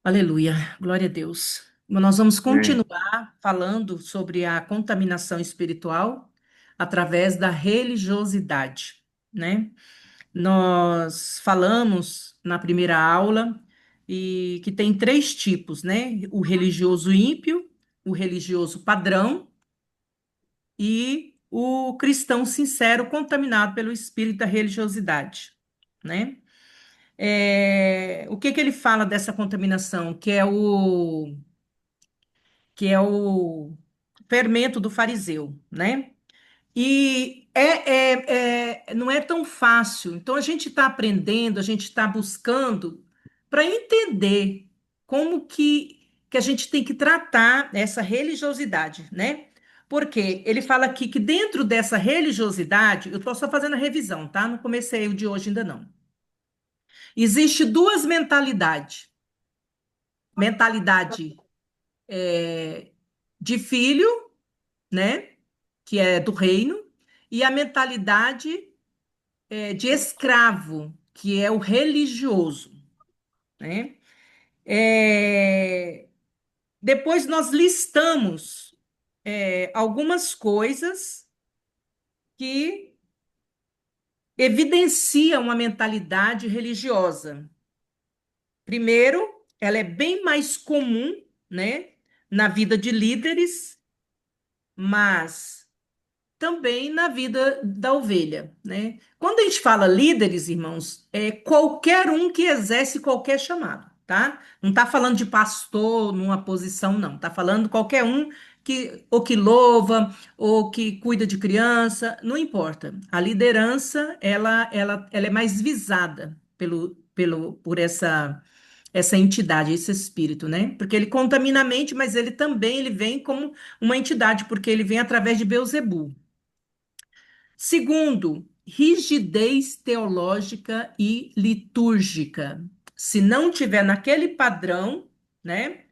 Aleluia, glória a Deus. Nós vamos Amém. continuar falando sobre a contaminação espiritual através da religiosidade, né? Nós falamos na primeira aula e que tem três tipos, né? O religioso ímpio, o religioso padrão e o cristão sincero contaminado pelo espírito da religiosidade, né? O que que ele fala dessa contaminação? Que é o fermento do fariseu, né? E não é tão fácil. Então, a gente está aprendendo, a gente está buscando para entender como que a gente tem que tratar essa religiosidade, né? Porque ele fala aqui que dentro dessa religiosidade, eu estou só fazendo a revisão, tá? Não comecei o de hoje ainda não. Existe duas mentalidades. Mentalidade de filho, né? Que é do reino, e a mentalidade de escravo, que é o religioso, né? É, Depois nós listamos algumas coisas que evidenciam a mentalidade religiosa. Primeiro, ela é bem mais comum, né, na vida de líderes, mas também na vida da ovelha, né? Quando a gente fala líderes, irmãos, é qualquer um que exerce qualquer chamado, tá? Não está falando de pastor numa posição, não. Está falando qualquer um que ou que louva ou que cuida de criança, não importa. A liderança, ela é mais visada por essa entidade, esse espírito, né? Porque ele contamina a mente, mas ele também ele vem como uma entidade, porque ele vem através de Beelzebul. Segundo, rigidez teológica e litúrgica. Se não tiver naquele padrão, né?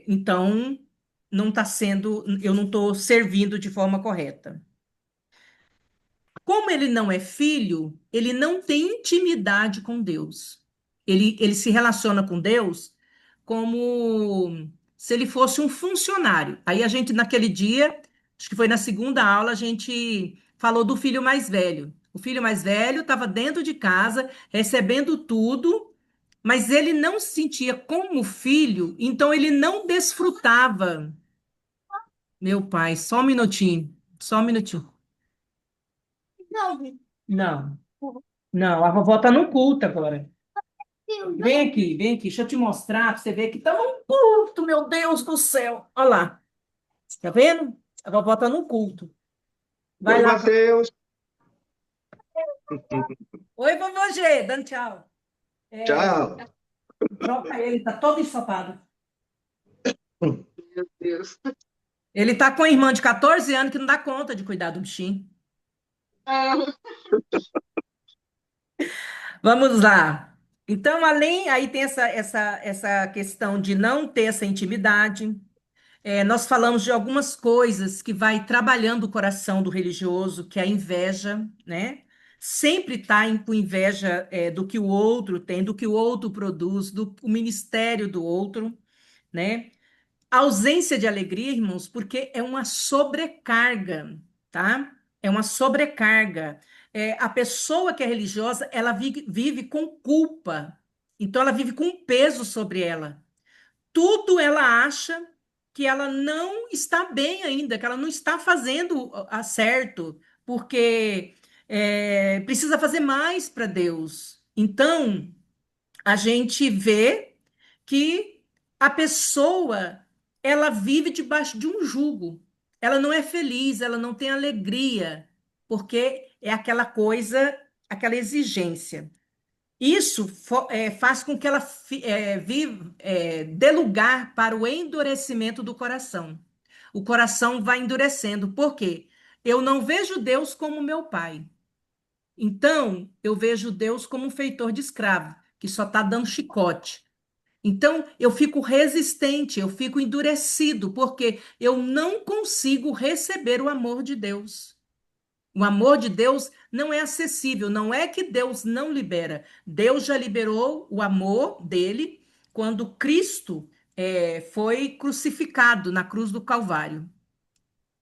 Então não está sendo, eu não estou servindo de forma correta. Como ele não é filho, ele não tem intimidade com Deus. Ele se relaciona com Deus como se ele fosse um funcionário. Aí a gente, naquele dia, acho que foi na segunda aula, a gente falou do filho mais velho. O filho mais velho estava dentro de casa, recebendo tudo, mas ele não se sentia como filho, então ele não desfrutava. Meu pai, só um minutinho, só um minutinho. Não. Não, a vovó tá no culto agora. Vem aqui, deixa eu te mostrar para você ver que tá num culto, meu Deus do céu. Olha lá, tá vendo? A vovó tá no culto. Vai Oi, lá. Matheus. Oi, vovô G, dando tchau. É, Tchau. troca ele, tá todo ensopado. Meu Deus. Ele tá com a irmã de 14 anos que não dá conta de cuidar do bichinho. Ah, Vamos lá. Então, aí tem essa questão de não ter essa intimidade. Nós falamos de algumas coisas que vai trabalhando o coração do religioso, que é a inveja, né? Sempre está com inveja do que o outro tem, do que o outro produz, do o ministério do outro, né? A ausência de alegria, irmãos, porque é uma sobrecarga, tá? É uma sobrecarga. A pessoa que é religiosa, ela vive com culpa, então ela vive com um peso sobre ela. Tudo ela acha que ela não está bem ainda, que ela não está fazendo a certo, porque precisa fazer mais para Deus. Então, a gente vê que a pessoa ela vive debaixo de um jugo. Ela não é feliz, ela não tem alegria, porque é aquela coisa, aquela exigência. Isso faz com que ela dê lugar para o endurecimento do coração. O coração vai endurecendo. Por quê? Eu não vejo Deus como meu pai. Então, eu vejo Deus como um feitor de escravo, que só está dando chicote. Então, eu fico resistente, eu fico endurecido, porque eu não consigo receber o amor de Deus. O amor de Deus não é acessível, não é que Deus não libera. Deus já liberou o amor dele quando Cristo foi crucificado na cruz do Calvário.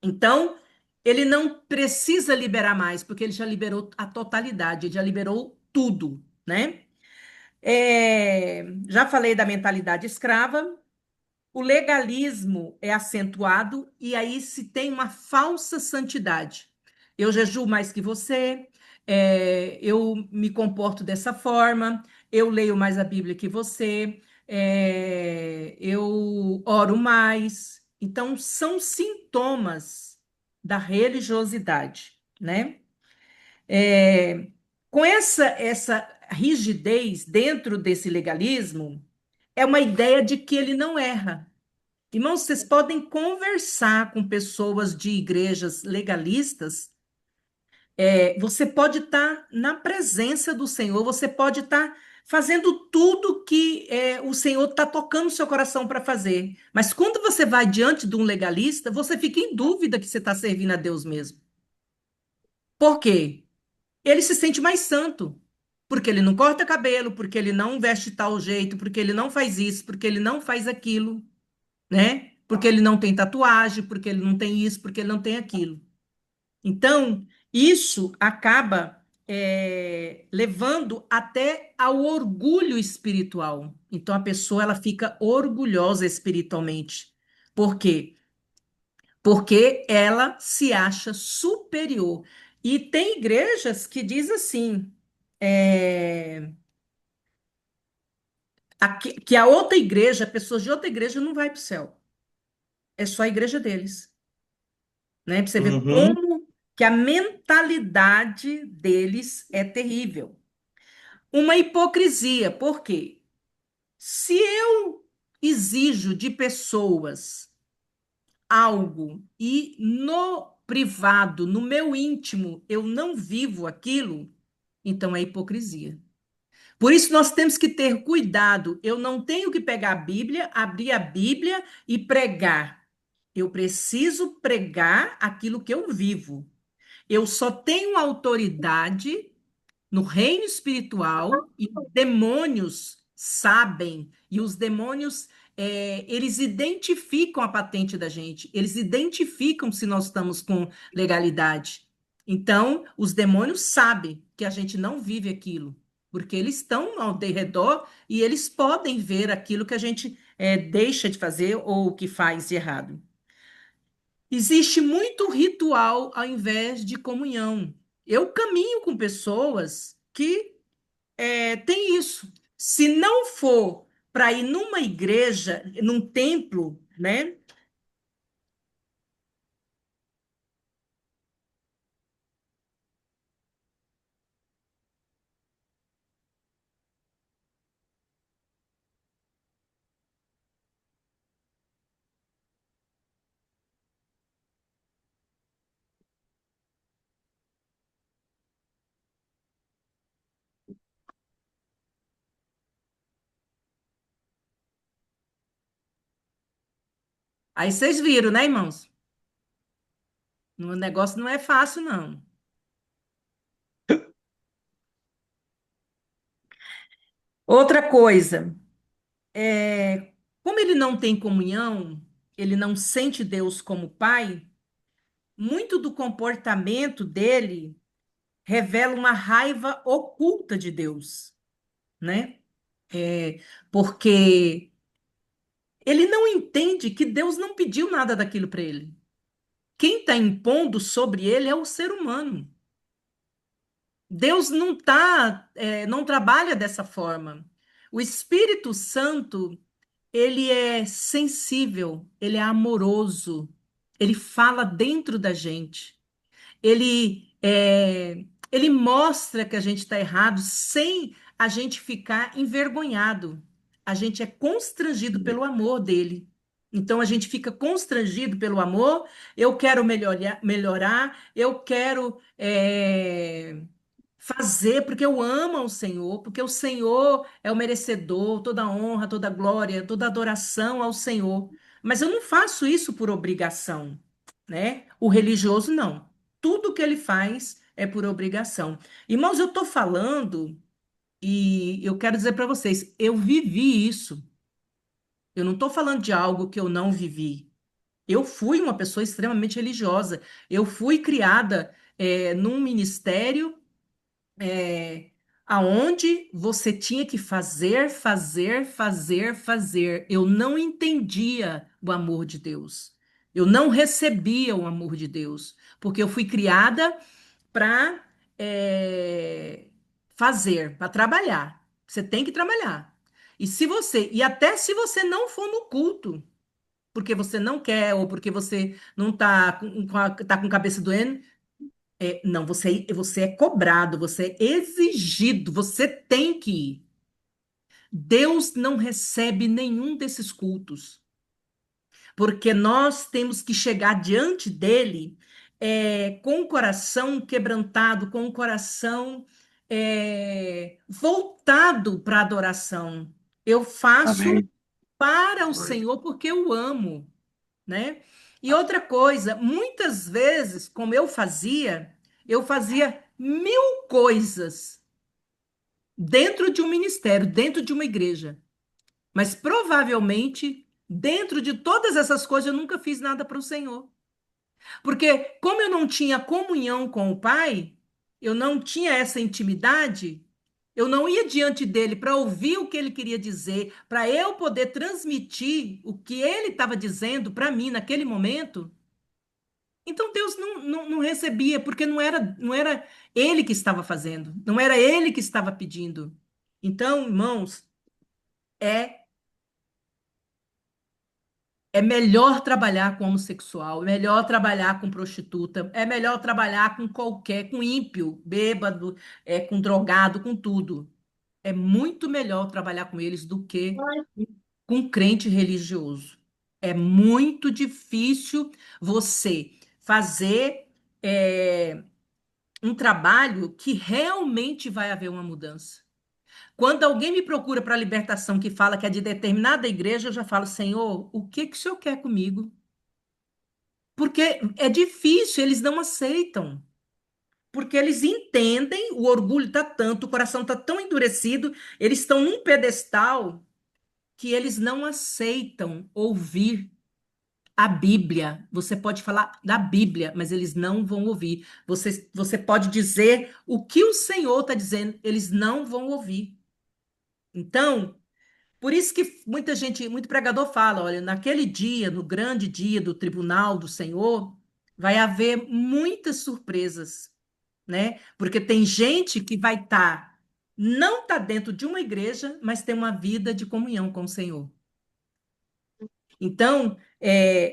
Então, ele não precisa liberar mais, porque ele já liberou a totalidade, ele já liberou tudo, né? Já falei da mentalidade escrava, o legalismo é acentuado e aí se tem uma falsa santidade. Eu jejuo mais que você, eu me comporto dessa forma, eu leio mais a Bíblia que você, eu oro mais. Então, são sintomas da religiosidade, né? É, com essa rigidez dentro desse legalismo, é uma ideia de que ele não erra. Irmãos, vocês podem conversar com pessoas de igrejas legalistas. Você pode estar na presença do Senhor, você pode estar fazendo tudo que o Senhor está tocando o seu coração para fazer. Mas quando você vai diante de um legalista, você fica em dúvida que você está servindo a Deus mesmo. Por quê? Ele se sente mais santo. Porque ele não corta cabelo, porque ele não veste tal jeito, porque ele não faz isso, porque ele não faz aquilo, né? Porque ele não tem tatuagem, porque ele não tem isso, porque ele não tem aquilo. Então, isso acaba levando até ao orgulho espiritual. Então, a pessoa ela fica orgulhosa espiritualmente. Por quê? Porque ela se acha superior. E tem igrejas que diz assim, que a outra igreja, pessoas de outra igreja não vai para o céu. É só a igreja deles. Né? Para você ver Uhum, como que a mentalidade deles é terrível. Uma hipocrisia, por quê? Se eu exijo de pessoas algo e no privado, no meu íntimo, eu não vivo aquilo, então é hipocrisia. Por isso nós temos que ter cuidado. Eu não tenho que pegar a Bíblia, abrir a Bíblia e pregar. Eu preciso pregar aquilo que eu vivo. Eu só tenho autoridade no reino espiritual e os demônios sabem, e os demônios, eles identificam a patente da gente, eles identificam se nós estamos com legalidade. Então, os demônios sabem que a gente não vive aquilo, porque eles estão ao redor e eles podem ver aquilo que a gente deixa de fazer ou que faz de errado. Existe muito ritual ao invés de comunhão. Eu caminho com pessoas que têm isso. Se não for para ir numa igreja, num templo, né? Aí vocês viram, né, irmãos? O negócio não é fácil, não. Outra coisa, como ele não tem comunhão, ele não sente Deus como Pai, muito do comportamento dele revela uma raiva oculta de Deus, né? Porque ele não entende que Deus não pediu nada daquilo para ele. Quem está impondo sobre ele é o ser humano. Deus não trabalha dessa forma. O Espírito Santo, ele é sensível, ele é amoroso, ele fala dentro da gente. Ele mostra que a gente está errado sem a gente ficar envergonhado. A gente é constrangido pelo amor dele. Então a gente fica constrangido pelo amor. Eu quero melhorar, eu quero fazer porque eu amo ao Senhor, porque o Senhor é o merecedor, toda honra, toda glória, toda adoração ao Senhor. Mas eu não faço isso por obrigação, né? O religioso não. Tudo que ele faz é por obrigação. Irmãos, eu estou falando e eu quero dizer para vocês, eu vivi isso. Eu não estou falando de algo que eu não vivi. Eu fui uma pessoa extremamente religiosa. Eu fui criada num ministério aonde você tinha que fazer, fazer, fazer, fazer. Eu não entendia o amor de Deus. Eu não recebia o amor de Deus, porque eu fui criada para fazer, para trabalhar. Você tem que trabalhar. E até se você não for no culto, porque você não quer, ou porque você não está tá com a cabeça doendo, não, você é cobrado, você é exigido, você tem que ir. Deus não recebe nenhum desses cultos, porque nós temos que chegar diante dele com o coração quebrantado, com o coração voltado para a adoração. Eu faço Amém. para o Senhor porque eu amo, né? E outra coisa, muitas vezes, como eu fazia mil coisas dentro de um ministério, dentro de uma igreja, mas provavelmente dentro de todas essas coisas eu nunca fiz nada para o Senhor. Porque como eu não tinha comunhão com o Pai, eu não tinha essa intimidade, eu não ia diante dele para ouvir o que ele queria dizer, para eu poder transmitir o que ele estava dizendo para mim naquele momento. Então Deus não recebia, porque não era ele que estava fazendo, não era ele que estava pedindo. Então, irmãos, é é melhor trabalhar com homossexual, é melhor trabalhar com prostituta, é melhor trabalhar com qualquer, com ímpio, bêbado, com drogado, com tudo. É muito melhor trabalhar com eles do que com crente religioso. É muito difícil você fazer é, um trabalho que realmente vai haver uma mudança. Quando alguém me procura para libertação que fala que é de determinada igreja, eu já falo, Senhor, o que que o Senhor quer comigo? Porque é difícil, eles não aceitam. Porque eles entendem, o orgulho está tanto, o coração está tão endurecido, eles estão num pedestal que eles não aceitam ouvir a Bíblia. Você pode falar da Bíblia, mas eles não vão ouvir. Você pode dizer o que o Senhor está dizendo, eles não vão ouvir. Então, por isso que muita gente, muito pregador fala, olha, naquele dia, no grande dia do tribunal do Senhor, vai haver muitas surpresas, né? Porque tem gente que vai estar, não está dentro de uma igreja, mas tem uma vida de comunhão com o Senhor. Então,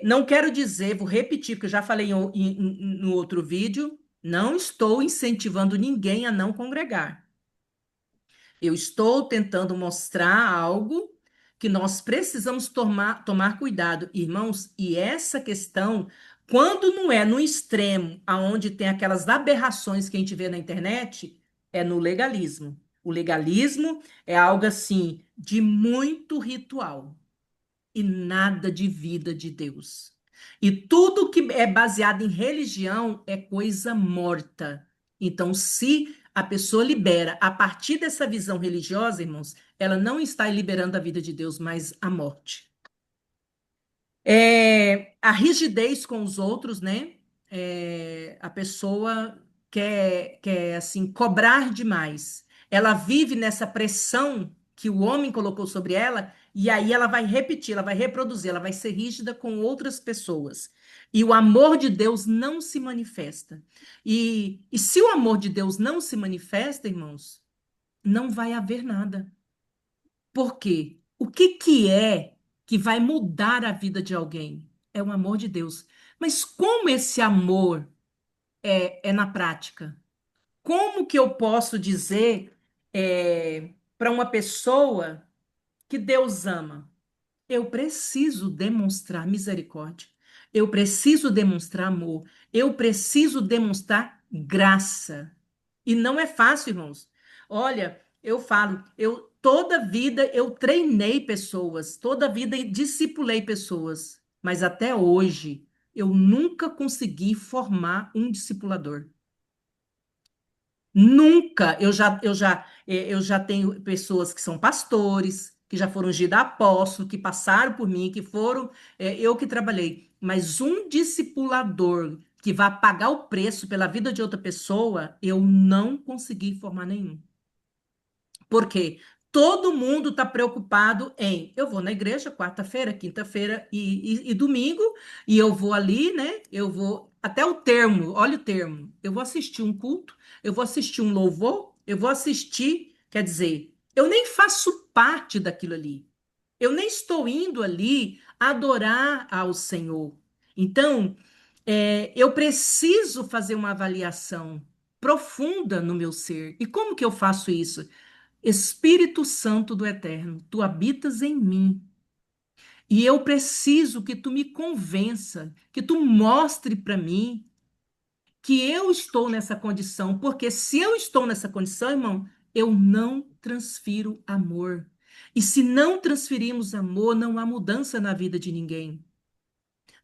não quero dizer, vou repetir, porque eu já falei no outro vídeo, não estou incentivando ninguém a não congregar. Eu estou tentando mostrar algo que nós precisamos tomar cuidado, irmãos, e essa questão, quando não é no extremo, aonde tem aquelas aberrações que a gente vê na internet, é no legalismo. O legalismo é algo assim de muito ritual e nada de vida de Deus. E tudo que é baseado em religião é coisa morta. Então, se a pessoa libera a partir dessa visão religiosa, irmãos, ela não está liberando a vida de Deus, mas a morte. A rigidez com os outros, né? A pessoa quer assim cobrar demais. Ela vive nessa pressão que o homem colocou sobre ela e aí ela vai repetir, ela vai reproduzir, ela vai ser rígida com outras pessoas. E o amor de Deus não se manifesta. E se o amor de Deus não se manifesta, irmãos, não vai haver nada. Por quê? O que que é que vai mudar a vida de alguém? É o amor de Deus. Mas como esse amor é na prática? Como que eu posso dizer para uma pessoa que Deus ama? Eu preciso demonstrar misericórdia. Eu preciso demonstrar amor. Eu preciso demonstrar graça. E não é fácil, irmãos. Olha, eu falo, eu toda vida eu treinei pessoas, toda vida discipulei pessoas, mas até hoje eu nunca consegui formar um discipulador. Nunca. Eu já tenho pessoas que são pastores, que já foram ungidos apóstolos, que passaram por mim, que foram, eu que trabalhei. Mas um discipulador que vai pagar o preço pela vida de outra pessoa, eu não consegui formar nenhum. Porque todo mundo está preocupado em eu vou na igreja quarta-feira, quinta-feira e domingo, e eu vou ali, né? Eu vou até o termo, olha o termo. Eu vou assistir um culto, eu vou assistir um louvor, eu vou assistir, quer dizer, eu nem faço parte daquilo ali. Eu nem estou indo ali adorar ao Senhor. Então, eu preciso fazer uma avaliação profunda no meu ser. E como que eu faço isso? Espírito Santo do Eterno, tu habitas em mim. E eu preciso que tu me convença, que tu mostre para mim que eu estou nessa condição, porque se eu estou nessa condição, irmão, eu não transfiro amor. E se não transferimos amor, não há mudança na vida de ninguém.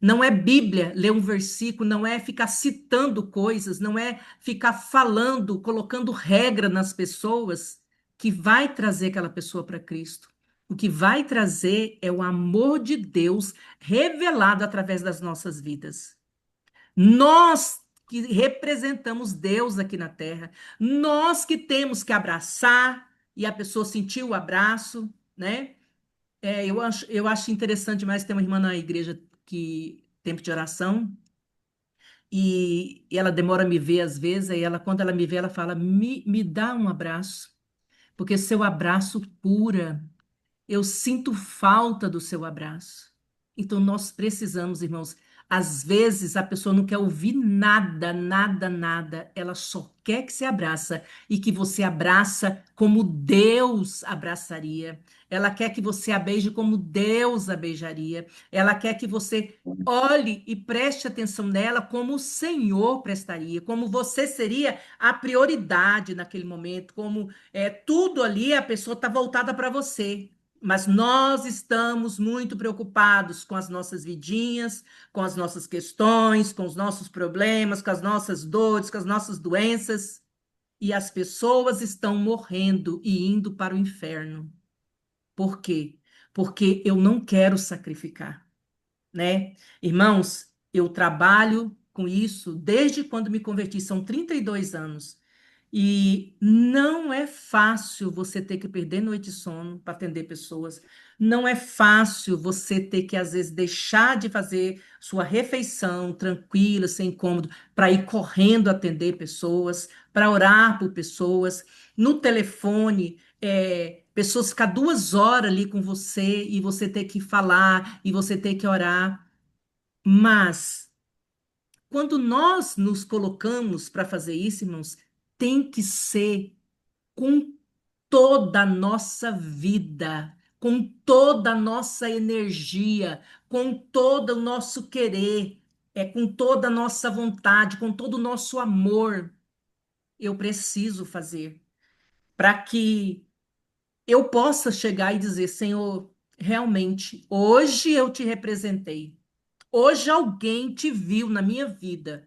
Não é Bíblia, ler um versículo, não é ficar citando coisas, não é ficar falando, colocando regra nas pessoas que vai trazer aquela pessoa para Cristo. O que vai trazer é o amor de Deus revelado através das nossas vidas. Nós que representamos Deus aqui na terra, nós que temos que abraçar e a pessoa sentir o abraço, né? Eu acho interessante demais ter uma irmã na igreja que tempo de oração e ela demora a me ver às vezes, aí ela, quando ela me vê, ela fala, me dá um abraço, porque seu abraço cura. Eu sinto falta do seu abraço. Então, nós precisamos, irmãos. Às vezes, a pessoa não quer ouvir nada, nada, nada. Ela só quer que você abraça e que você abraça como Deus abraçaria. Ela quer que você a beije como Deus a beijaria. Ela quer que você olhe e preste atenção nela como o Senhor prestaria, como você seria a prioridade naquele momento, como tudo ali a pessoa está voltada para você. Mas nós estamos muito preocupados com as nossas vidinhas, com as nossas questões, com os nossos problemas, com as nossas dores, com as nossas doenças. E as pessoas estão morrendo e indo para o inferno. Por quê? Porque eu não quero sacrificar, né? Irmãos, eu trabalho com isso desde quando me converti, são 32 anos. E não é fácil você ter que perder noite de sono para atender pessoas. Não é fácil você ter que, às vezes, deixar de fazer sua refeição tranquila, sem incômodo, para ir correndo atender pessoas, para orar por pessoas. No telefone, pessoas ficar 2 horas ali com você e você ter que falar e você ter que orar. Mas quando nós nos colocamos para fazer isso, irmãos, tem que ser com toda a nossa vida, com toda a nossa energia, com todo o nosso querer, com toda a nossa vontade, com todo o nosso amor. Eu preciso fazer para que eu possa chegar e dizer, Senhor, realmente, hoje eu te representei. Hoje alguém te viu na minha vida.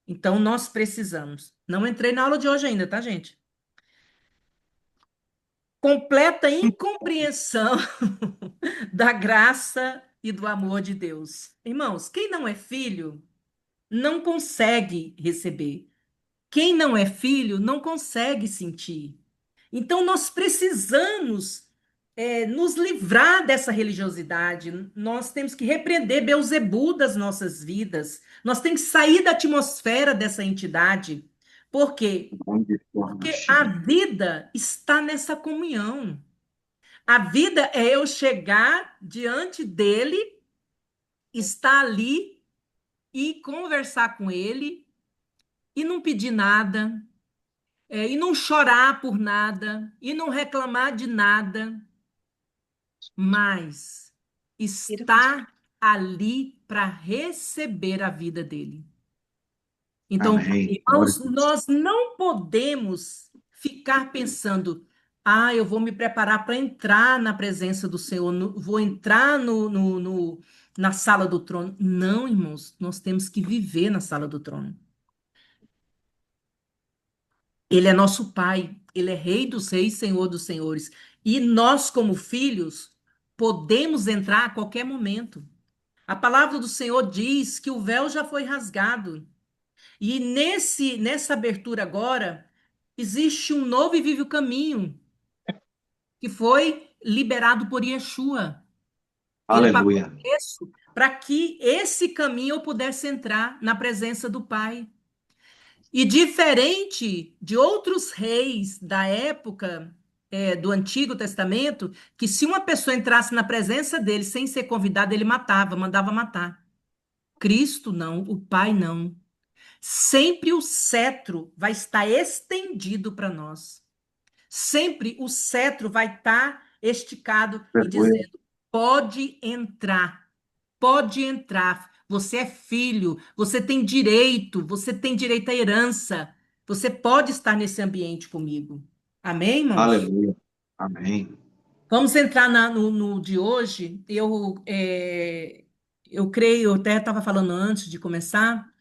Então, nós precisamos. Não entrei na aula de hoje ainda, tá, gente? Completa incompreensão da graça e do amor de Deus. Irmãos, quem não é filho não consegue receber. Quem não é filho não consegue sentir. Então, nós precisamos nos livrar dessa religiosidade. Nós temos que repreender Beelzebu das nossas vidas. Nós temos que sair da atmosfera dessa entidade. Por quê? Onde Porque a torna-se vida está nessa comunhão. A vida é eu chegar diante dele, estar ali e conversar com ele e não pedir nada, e não chorar por nada, e não reclamar de nada, mas estar ali para receber a vida dele. Então, Amém. Glória a irmãos, Deus. nós não podemos ficar pensando, eu vou me preparar para entrar na presença do Senhor, vou entrar na sala do trono. Não, irmãos, nós temos que viver na sala do trono. Ele é nosso Pai, Ele é Rei dos Reis, Senhor dos Senhores. E nós, como filhos, podemos entrar a qualquer momento. A palavra do Senhor diz que o véu já foi rasgado. E nessa abertura agora, existe um novo e vivo caminho que foi liberado por Yeshua. Ele pagou Aleluia. o preço para que esse caminho eu pudesse entrar na presença do Pai. E diferente de outros reis da época, do Antigo Testamento, que se uma pessoa entrasse na presença dele sem ser convidada, ele matava, mandava matar. Cristo não, o Pai não. Sempre o cetro vai estar estendido para nós. Sempre o cetro vai estar esticado e Aleluia. dizendo: pode entrar, pode entrar. Você é filho, você tem direito à herança. Você pode estar nesse ambiente comigo. Amém, irmãos? Aleluia. Amém. Vamos entrar no de hoje. Eu creio, eu até estava falando antes de começar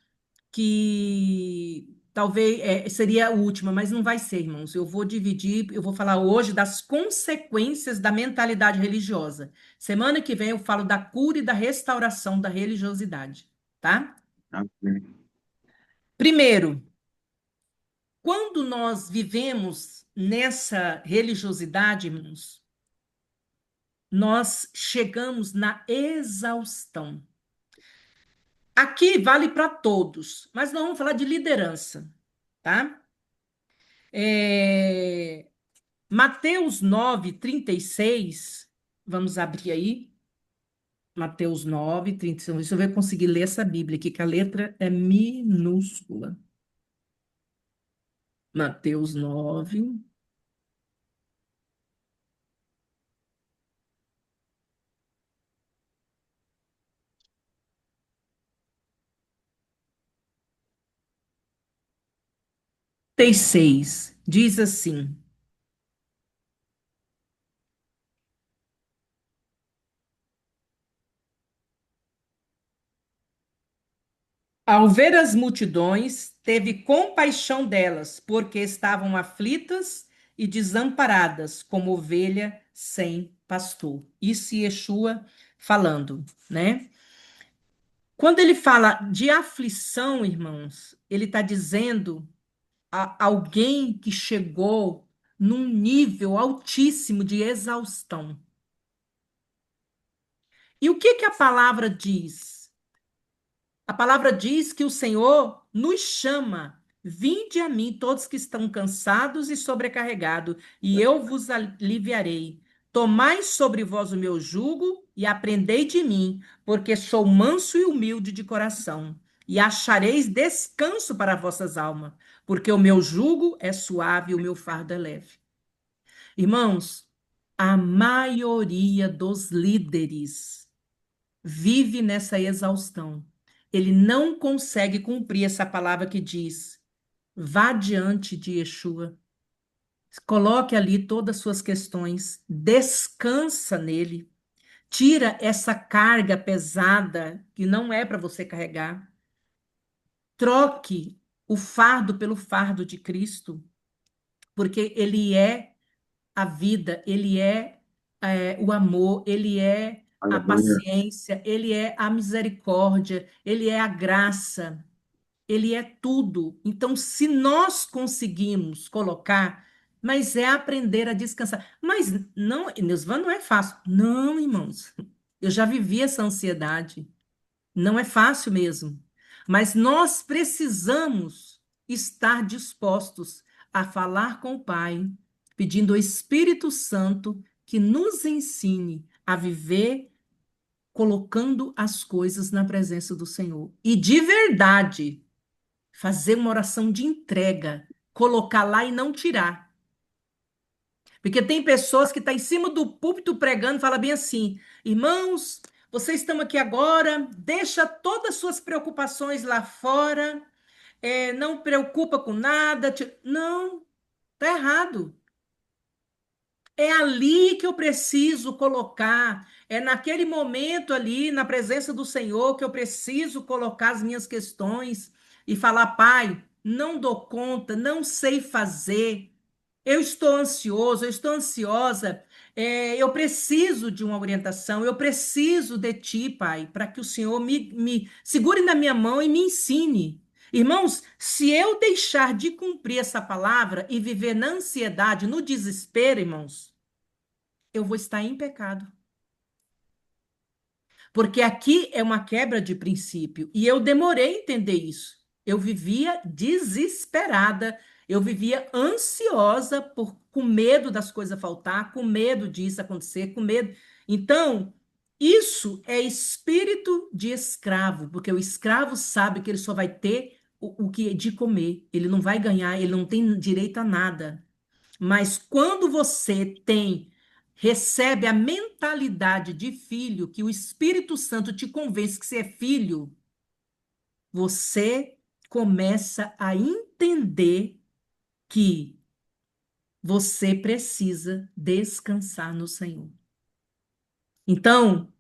que talvez seria a última, mas não vai ser, irmãos. Eu vou dividir, eu vou falar hoje das consequências da mentalidade religiosa. Semana que vem eu falo da cura e da restauração da religiosidade, tá? Amém. Primeiro, quando nós vivemos nessa religiosidade, irmãos, nós chegamos na exaustão. Aqui vale para todos, mas nós vamos falar de liderança, tá? É, Mateus 9:36, vamos abrir aí. Mateus 9:36. Deixa eu ver se eu conseguir ler essa Bíblia aqui, que a letra é minúscula. Mateus 9. Seis diz assim: ao ver as multidões, teve compaixão delas, porque estavam aflitas e desamparadas, como ovelha sem pastor. Isso Yeshua falando, né? Quando ele fala de aflição, irmãos, ele está dizendo a alguém que chegou num nível altíssimo de exaustão. E o que que a palavra diz? A palavra diz que o Senhor nos chama: vinde a mim, todos que estão cansados e sobrecarregados, e eu vos aliviarei. Tomai sobre vós o meu jugo e aprendei de mim, porque sou manso e humilde de coração, e achareis descanso para vossas almas, porque o meu jugo é suave e o meu fardo é leve. Irmãos, a maioria dos líderes vive nessa exaustão. Ele não consegue cumprir essa palavra que diz: vá diante de Yeshua, coloque ali todas as suas questões, descansa nele, tira essa carga pesada que não é para você carregar, troque o fardo pelo fardo de Cristo, porque ele é a vida, ele o amor, ele é a Aleluia. paciência, ele é a misericórdia, ele é a graça, ele é tudo. Então, se nós conseguimos colocar, mas é aprender a descansar. Mas não, Neusvan, não é fácil. Não, irmãos. Eu já vivi essa ansiedade. Não é fácil mesmo. Mas nós precisamos estar dispostos a falar com o Pai, pedindo ao Espírito Santo que nos ensine a viver colocando as coisas na presença do Senhor. E de verdade, fazer uma oração de entrega, colocar lá e não tirar. Porque tem pessoas que estão em cima do púlpito pregando, fala bem assim: irmãos, vocês estão aqui agora, deixa todas as suas preocupações lá fora, não preocupa com nada. Não, tá errado. É ali que eu preciso colocar, é naquele momento ali, na presença do Senhor, que eu preciso colocar as minhas questões e falar: Pai, não dou conta, não sei fazer, eu estou ansioso, eu estou ansiosa, eu preciso de uma orientação, eu preciso de ti, Pai, para que o Senhor me segure na minha mão e me ensine. Irmãos, se eu deixar de cumprir essa palavra e viver na ansiedade, no desespero, irmãos, eu vou estar em pecado. Porque aqui é uma quebra de princípio. E eu demorei a entender isso. Eu vivia desesperada, eu vivia ansiosa com medo das coisas faltar, com medo disso acontecer, com medo. Então, isso é espírito de escravo, porque o escravo sabe que ele só vai ter o que de comer, ele não vai ganhar, ele não tem direito a nada. Mas quando você recebe a mentalidade de filho, que o Espírito Santo te convence que você é filho, você começa a entender que você precisa descansar no Senhor. Então,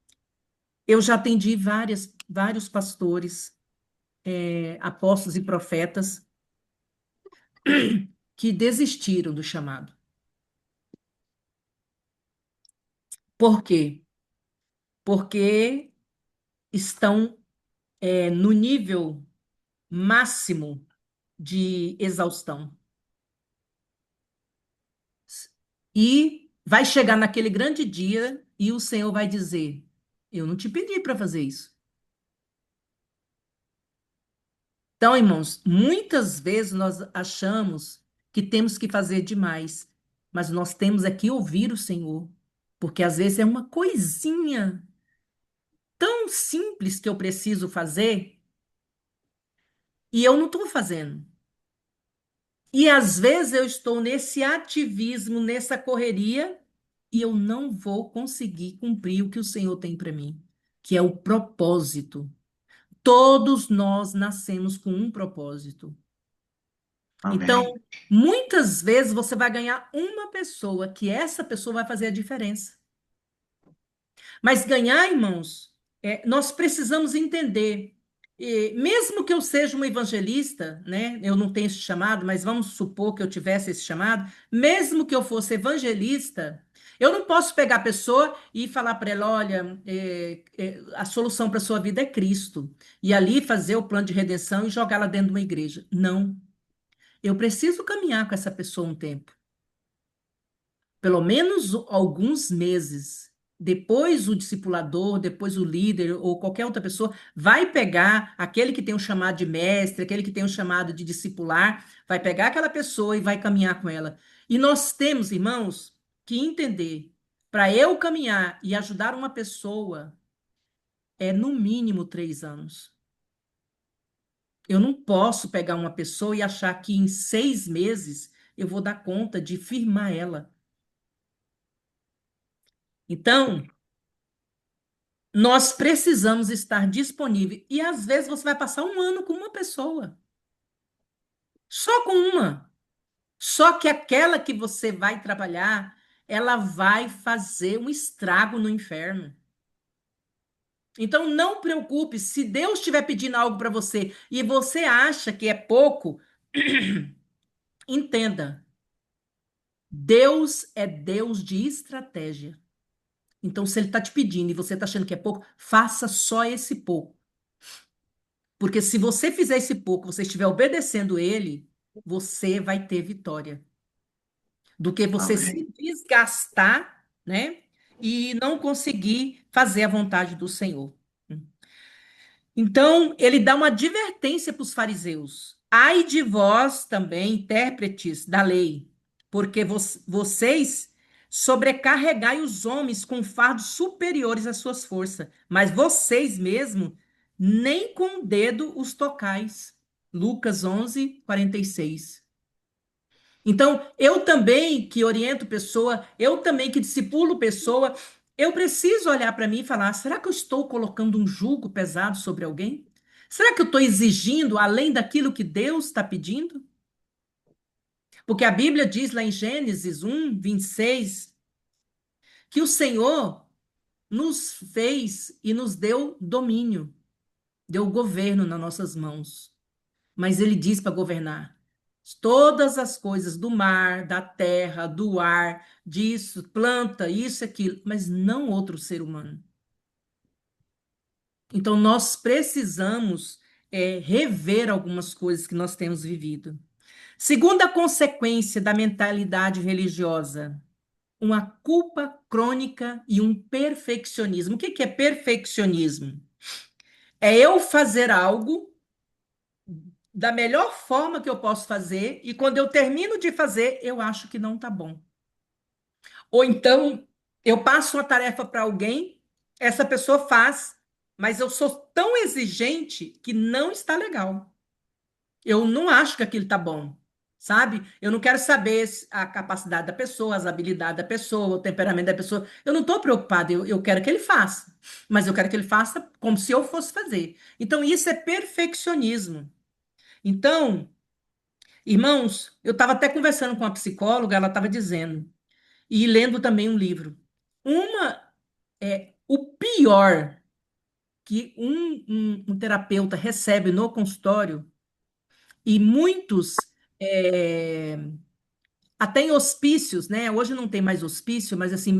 eu já atendi vários pastores, apóstolos e profetas que desistiram do chamado. Por quê? Porque estão, no nível máximo de exaustão. E vai chegar naquele grande dia e o Senhor vai dizer: eu não te pedi para fazer isso. Então, irmãos, muitas vezes nós achamos que temos que fazer demais, mas nós temos é que ouvir o Senhor, porque às vezes é uma coisinha tão simples que eu preciso fazer e eu não estou fazendo. E às vezes eu estou nesse ativismo, nessa correria, e eu não vou conseguir cumprir o que o Senhor tem para mim, que é o propósito. Todos nós nascemos com um propósito. Então, Amém. muitas vezes você vai ganhar uma pessoa, que essa pessoa vai fazer a diferença. Mas ganhar, irmãos, nós precisamos entender. Mesmo que eu seja uma evangelista, né? Eu não tenho esse chamado, mas vamos supor que eu tivesse esse chamado. Mesmo que eu fosse evangelista, eu não posso pegar a pessoa e falar para ela: olha, a solução para a sua vida é Cristo. E ali fazer o plano de redenção e jogá-la dentro de uma igreja. Não. Eu preciso caminhar com essa pessoa um tempo, pelo menos alguns meses. Depois o discipulador, depois o líder ou qualquer outra pessoa vai pegar aquele que tem o chamado de mestre, aquele que tem o chamado de discipular, vai pegar aquela pessoa e vai caminhar com ela. E nós temos, irmãos, que entender, para eu caminhar e ajudar uma pessoa, é no mínimo 3 anos. Eu não posso pegar uma pessoa e achar que em 6 meses eu vou dar conta de firmar ela. Então, nós precisamos estar disponíveis. E às vezes você vai passar um ano com uma pessoa. Só com uma. Só que aquela que você vai trabalhar, ela vai fazer um estrago no inferno. Então não preocupe, se Deus estiver pedindo algo para você e você acha que é pouco, entenda. Deus é Deus de estratégia. Então, se ele está te pedindo e você está achando que é pouco, faça só esse pouco. Porque se você fizer esse pouco, você estiver obedecendo ele, você vai ter vitória. Do que você Amém. se desgastar, né? E não conseguir fazer a vontade do Senhor. Então, ele dá uma advertência para os fariseus. Ai de vós também, intérpretes da lei, porque vocês sobrecarregai os homens com fardos superiores às suas forças, mas vocês mesmo nem com o dedo os tocais. Lucas 11:46. Então, eu também que oriento pessoa, eu também que discipulo pessoa, eu preciso olhar para mim e falar: será que eu estou colocando um jugo pesado sobre alguém? Será que eu estou exigindo além daquilo que Deus está pedindo? Porque a Bíblia diz lá em Gênesis 1:26, que o Senhor nos fez e nos deu domínio, deu governo nas nossas mãos. mas ele diz para governar todas as coisas do mar, da terra, do ar, disso, planta, isso, aquilo, mas não outro ser humano. Então, nós precisamos rever algumas coisas que nós temos vivido. Segunda consequência da mentalidade religiosa, uma culpa crônica e um perfeccionismo. O que que é perfeccionismo? É eu fazer algo da melhor forma que eu posso fazer e quando eu termino de fazer, eu acho que não está bom. Ou então, eu passo uma tarefa para alguém, essa pessoa faz, mas eu sou tão exigente que não está legal. Eu não acho que aquilo está bom, sabe? Eu não quero saber a capacidade da pessoa, as habilidades da pessoa, o temperamento da pessoa. Eu não estou preocupada, eu quero que ele faça, mas eu quero que ele faça como se eu fosse fazer. Então, isso é perfeccionismo. Então, irmãos, eu estava até conversando com a psicóloga, ela estava dizendo, e lendo também um livro. O pior que um terapeuta recebe no consultório, e muitos, é, até em hospícios, né? Hoje não tem mais hospício, mas assim,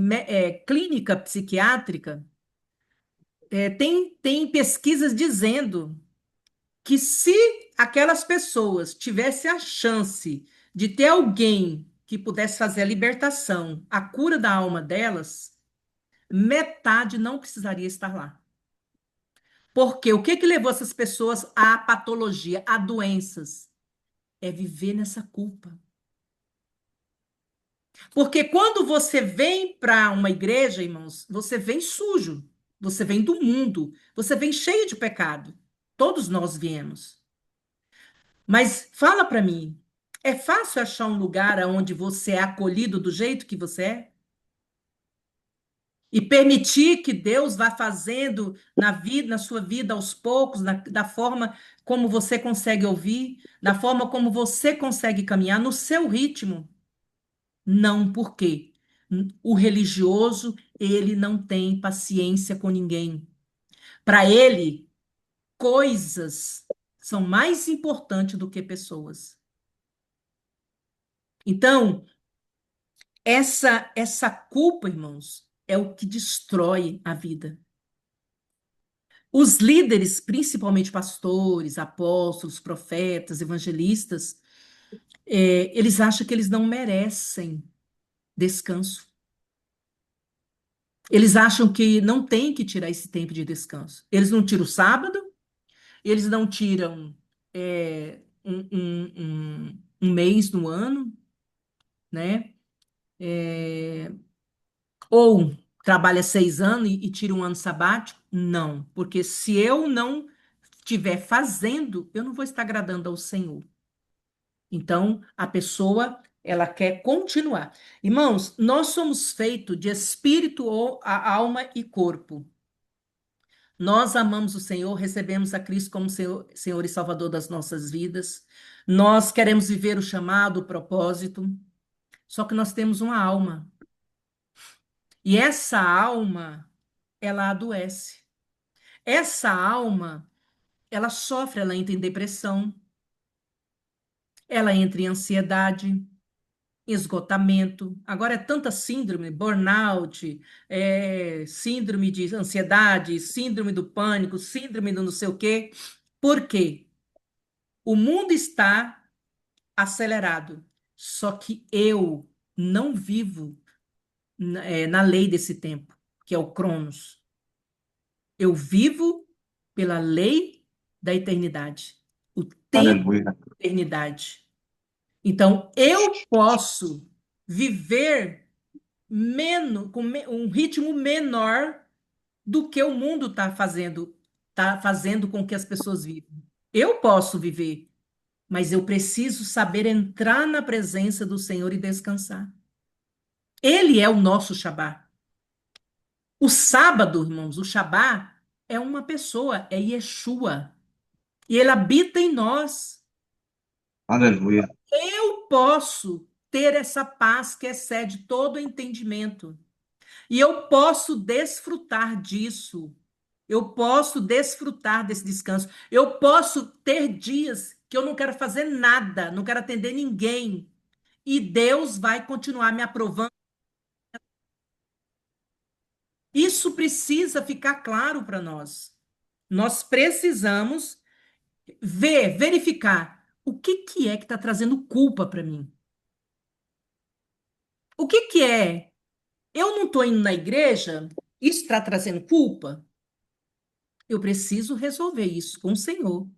clínica psiquiátrica, tem pesquisas dizendo que se aquelas pessoas tivessem a chance de ter alguém que pudesse fazer a libertação, a cura da alma delas, metade não precisaria estar lá. Porque o que que levou essas pessoas à patologia, a doenças? É viver nessa culpa. Porque quando você vem para uma igreja, irmãos, você vem sujo, você vem do mundo, você vem cheio de pecado. Todos nós viemos. Mas fala para mim, é fácil achar um lugar onde você é acolhido do jeito que você é? E permitir que Deus vá fazendo na vida, na sua vida aos poucos, da forma como você consegue ouvir, da forma como você consegue caminhar no seu ritmo. Não, por quê? O religioso, ele não tem paciência com ninguém. Para ele, coisas são mais importantes do que pessoas. Então, essa culpa, irmãos, é o que destrói a vida. Os líderes, principalmente pastores, apóstolos, profetas, evangelistas, eles acham que eles não merecem descanso. Eles acham que não tem que tirar esse tempo de descanso. Eles não tiram o sábado, eles não tiram um mês no ano, né? Ou trabalha 6 anos e tira um ano sabático. Não, porque se eu não estiver fazendo, eu não vou estar agradando ao Senhor. Então, a pessoa, ela quer continuar. Irmãos, nós somos feitos de espírito, ou a alma e corpo. Nós amamos o Senhor, recebemos a Cristo como Senhor e Salvador das nossas vidas. Nós queremos viver o chamado, o propósito. Só que nós temos uma alma. E essa alma, ela adoece. Essa alma, ela sofre, ela entra em depressão, ela entra em ansiedade, esgotamento. Agora é tanta síndrome, burnout, síndrome de ansiedade, síndrome do pânico, síndrome do não sei o quê. Por quê? O mundo está acelerado. Só que eu não vivo na lei desse tempo, que é o Cronos. Eu vivo pela lei da eternidade. O tempo Aleluia. da eternidade. Então, eu posso viver com um ritmo menor do que o mundo está fazendo com que as pessoas vivam. Eu posso viver, mas eu preciso saber entrar na presença do Senhor e descansar. Ele é o nosso Shabá. O sábado, irmãos, o Shabá é uma pessoa, é Yeshua. E ele habita em nós. Aleluia. Eu posso ter essa paz que excede todo entendimento. E eu posso desfrutar disso. Eu posso desfrutar desse descanso. Eu posso ter dias que eu não quero fazer nada, não quero atender ninguém. E Deus vai continuar me aprovando. Isso precisa ficar claro para nós. Nós precisamos verificar o que que é que está trazendo culpa para mim. O que que é? Eu não estou indo na igreja, isso está trazendo culpa? Eu preciso resolver isso com o Senhor.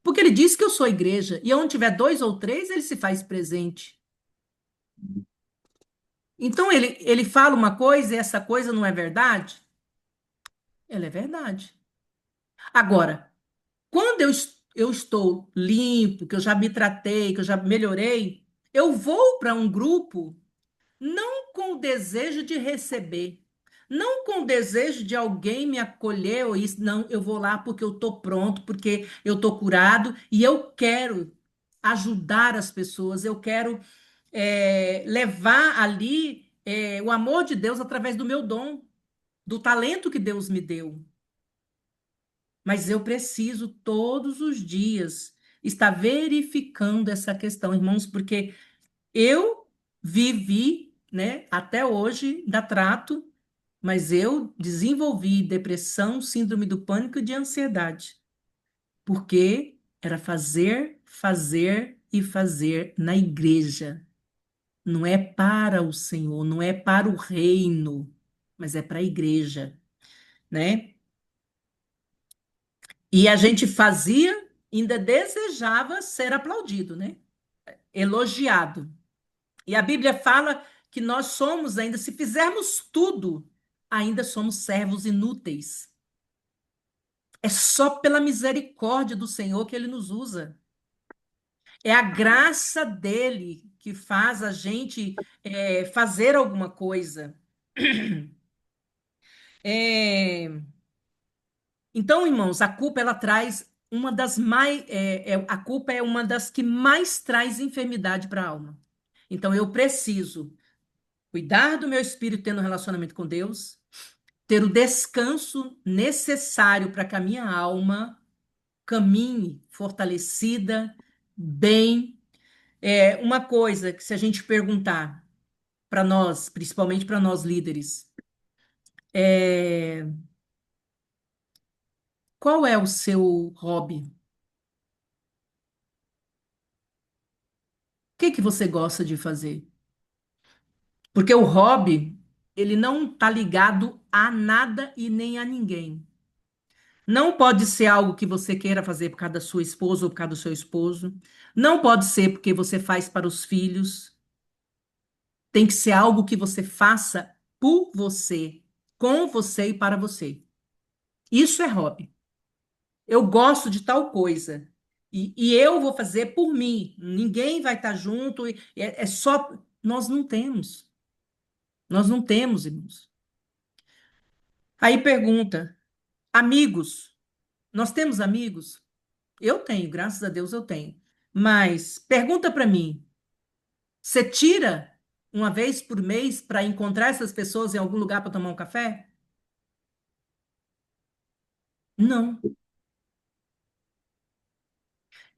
Porque ele diz que eu sou a igreja, e onde tiver dois ou três, ele se faz presente. Então ele fala uma coisa e essa coisa não é verdade? Ela é verdade. Agora, quando eu estou limpo, que eu já me tratei, que eu já melhorei, eu vou para um grupo não com o desejo de receber, não com o desejo de alguém me acolher ou isso, não, eu vou lá porque eu estou pronto, porque eu estou curado e eu quero ajudar as pessoas, eu quero levar ali o amor de Deus através do meu dom, do talento que Deus me deu. Mas eu preciso todos os dias estar verificando essa questão, irmãos, porque eu vivi, né, até hoje, ainda trato, mas eu desenvolvi depressão, síndrome do pânico e de ansiedade, porque era fazer, fazer e fazer na igreja. Não é para o Senhor, não é para o reino, mas é para a igreja, né? E a gente fazia, ainda desejava ser aplaudido, né? Elogiado. E a Bíblia fala que nós somos ainda, se fizermos tudo, ainda somos servos inúteis. É só pela misericórdia do Senhor que ele nos usa. É a graça dele que faz a gente fazer alguma coisa. É, Então, irmãos, a culpa ela traz uma das mais, a culpa é uma das que mais traz enfermidade para a alma. Então, eu preciso cuidar do meu espírito tendo um relacionamento com Deus, ter o descanso necessário para que a minha alma caminhe fortalecida, bem. Uma coisa que se a gente perguntar para nós, principalmente para nós líderes, é, qual é o seu hobby? O que que você gosta de fazer? Porque o hobby, ele não está ligado a nada e nem a ninguém. Não pode ser algo que você queira fazer por causa da sua esposa ou por causa do seu esposo. Não pode ser porque você faz para os filhos. Tem que ser algo que você faça por você, com você e para você. Isso é hobby. Eu gosto de tal coisa. E eu vou fazer por mim. Ninguém vai estar junto. É só. Nós não temos. Nós não temos, irmãos. Aí pergunta: amigos? Nós temos amigos? Eu tenho, graças a Deus eu tenho. Mas pergunta para mim: você tira uma vez por mês para encontrar essas pessoas em algum lugar para tomar um café? Não.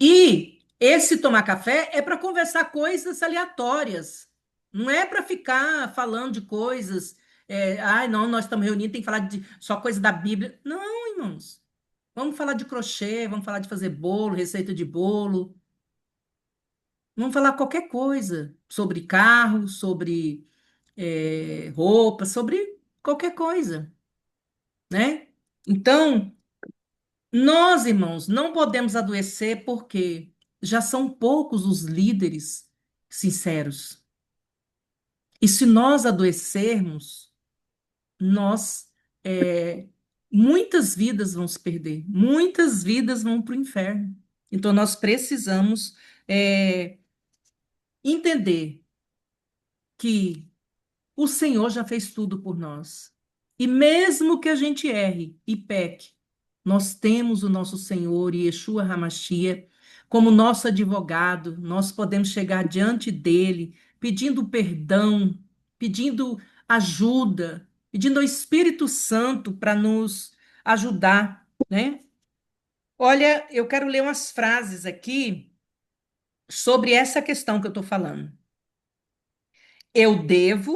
E esse tomar café é para conversar coisas aleatórias. Não é para ficar falando de coisas. Ai, não, nós estamos reunidos, tem que falar de só coisa da Bíblia. Não, irmãos. Vamos falar de crochê, vamos falar de fazer bolo, receita de bolo. Vamos falar qualquer coisa sobre carro, sobre roupa, sobre qualquer coisa, né? Então, nós, irmãos, não podemos adoecer porque já são poucos os líderes sinceros. E se nós adoecermos, nós, muitas vidas vão se perder, muitas vidas vão para o inferno. Então, nós precisamos entender que o Senhor já fez tudo por nós. E mesmo que a gente erre e peque, nós temos o nosso Senhor, Yeshua HaMashiach, como nosso advogado. Nós podemos chegar diante dele, pedindo perdão, pedindo ajuda, pedindo ao Espírito Santo para nos ajudar, né? Olha, eu quero ler umas frases aqui sobre essa questão que eu estou falando. Eu devo,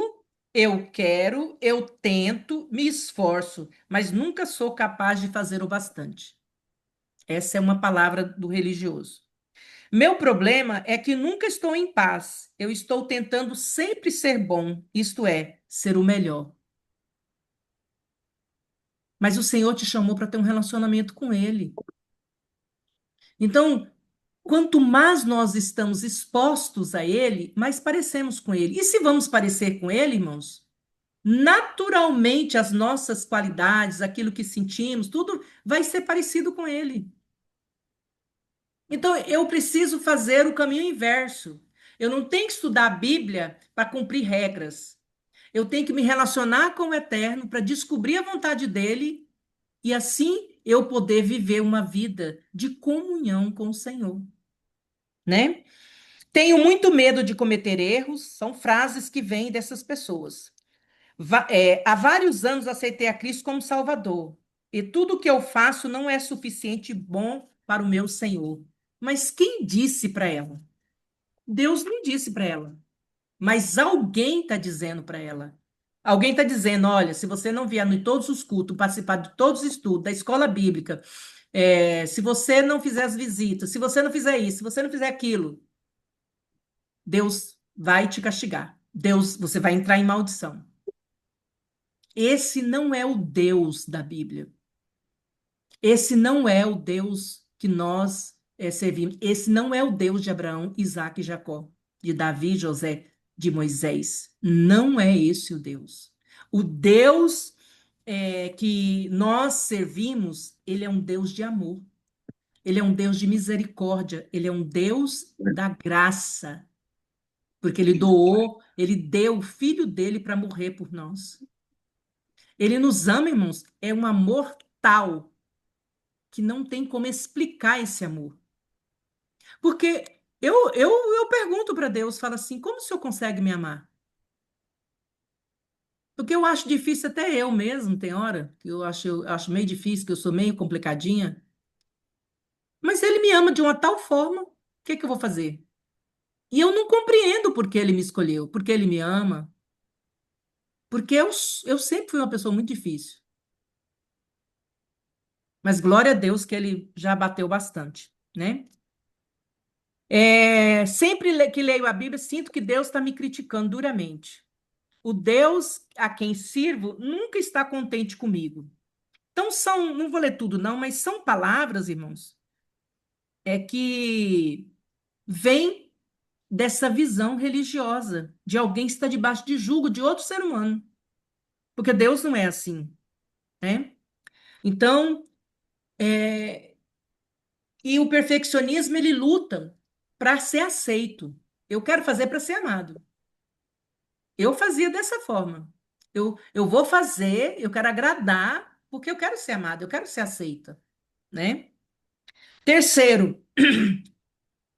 eu quero, eu tento, me esforço, mas nunca sou capaz de fazer o bastante. Essa é uma palavra do religioso. Meu problema é que nunca estou em paz. Eu estou tentando sempre ser bom, isto é, ser o melhor. Mas o Senhor te chamou para ter um relacionamento com Ele. Então, quanto mais nós estamos expostos a Ele, mais parecemos com Ele. E se vamos parecer com Ele, irmãos? Naturalmente, as nossas qualidades, aquilo que sentimos, tudo vai ser parecido com Ele. Então, eu preciso fazer o caminho inverso. Eu não tenho que estudar a Bíblia para cumprir regras. Eu tenho que me relacionar com o Eterno para descobrir a vontade dele e assim eu poder viver uma vida de comunhão com o Senhor, né? Tenho muito medo de cometer erros, são frases que vêm dessas pessoas. Há vários anos aceitei a Cristo como Salvador, e tudo que eu faço não é suficiente bom para o meu Senhor. Mas quem disse para ela? Deus não disse para ela, mas alguém está dizendo para ela. Alguém está dizendo: olha, se você não vier em todos os cultos, participar de todos os estudos, da escola bíblica, se você não fizer as visitas, se você não fizer isso, se você não fizer aquilo, Deus vai te castigar. Deus, você vai entrar em maldição. Esse não é o Deus da Bíblia. Esse não é o Deus que nós servimos. Esse não é o Deus de Abraão, Isaac e Jacó, de Davi, José, de Moisés. Não é esse o Deus. O Deus que nós servimos, ele é um Deus de amor. Ele é um Deus de misericórdia. Ele é um Deus da graça. Porque ele doou, ele deu o filho dele para morrer por nós. Ele nos ama, irmãos, é um amor tal que não tem como explicar esse amor. Porque eu pergunto para Deus, falo assim, como o Senhor consegue me amar? Porque eu acho difícil até eu mesmo, tem hora, que eu acho meio difícil, que eu sou meio complicadinha. Mas ele me ama de uma tal forma, o que que eu vou fazer? E eu não compreendo por que ele me escolheu, porque ele me ama, porque eu sempre fui uma pessoa muito difícil. Mas glória a Deus que ele já bateu bastante, né? Sempre que leio a Bíblia, sinto que Deus está me criticando duramente. O Deus a quem sirvo nunca está contente comigo. Então, não vou ler tudo, não, mas são palavras, irmãos, que vêm dessa visão religiosa de alguém que está debaixo de julgo de outro ser humano. Porque Deus não é assim, né? Então, e o perfeccionismo, ele luta para ser aceito. Eu quero fazer para ser amado. Eu fazia dessa forma. Eu vou fazer, eu quero agradar, porque eu quero ser amada, eu quero ser aceita, né? Terceiro,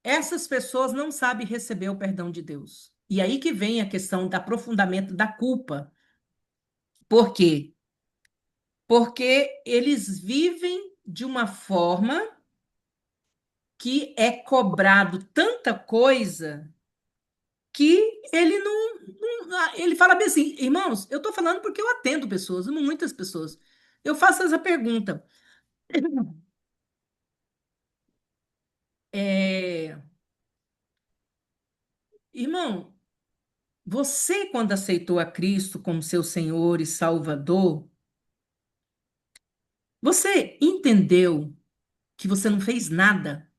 essas pessoas não sabem receber o perdão de Deus. E aí que vem a questão do aprofundamento da culpa. Por quê? Porque eles vivem de uma forma que é cobrado tanta coisa que ele fala bem assim, irmãos, eu estou falando porque eu atendo pessoas, muitas pessoas. Eu faço essa pergunta. É, irmão, você, quando aceitou a Cristo como seu Senhor e Salvador, você entendeu que você não fez nada,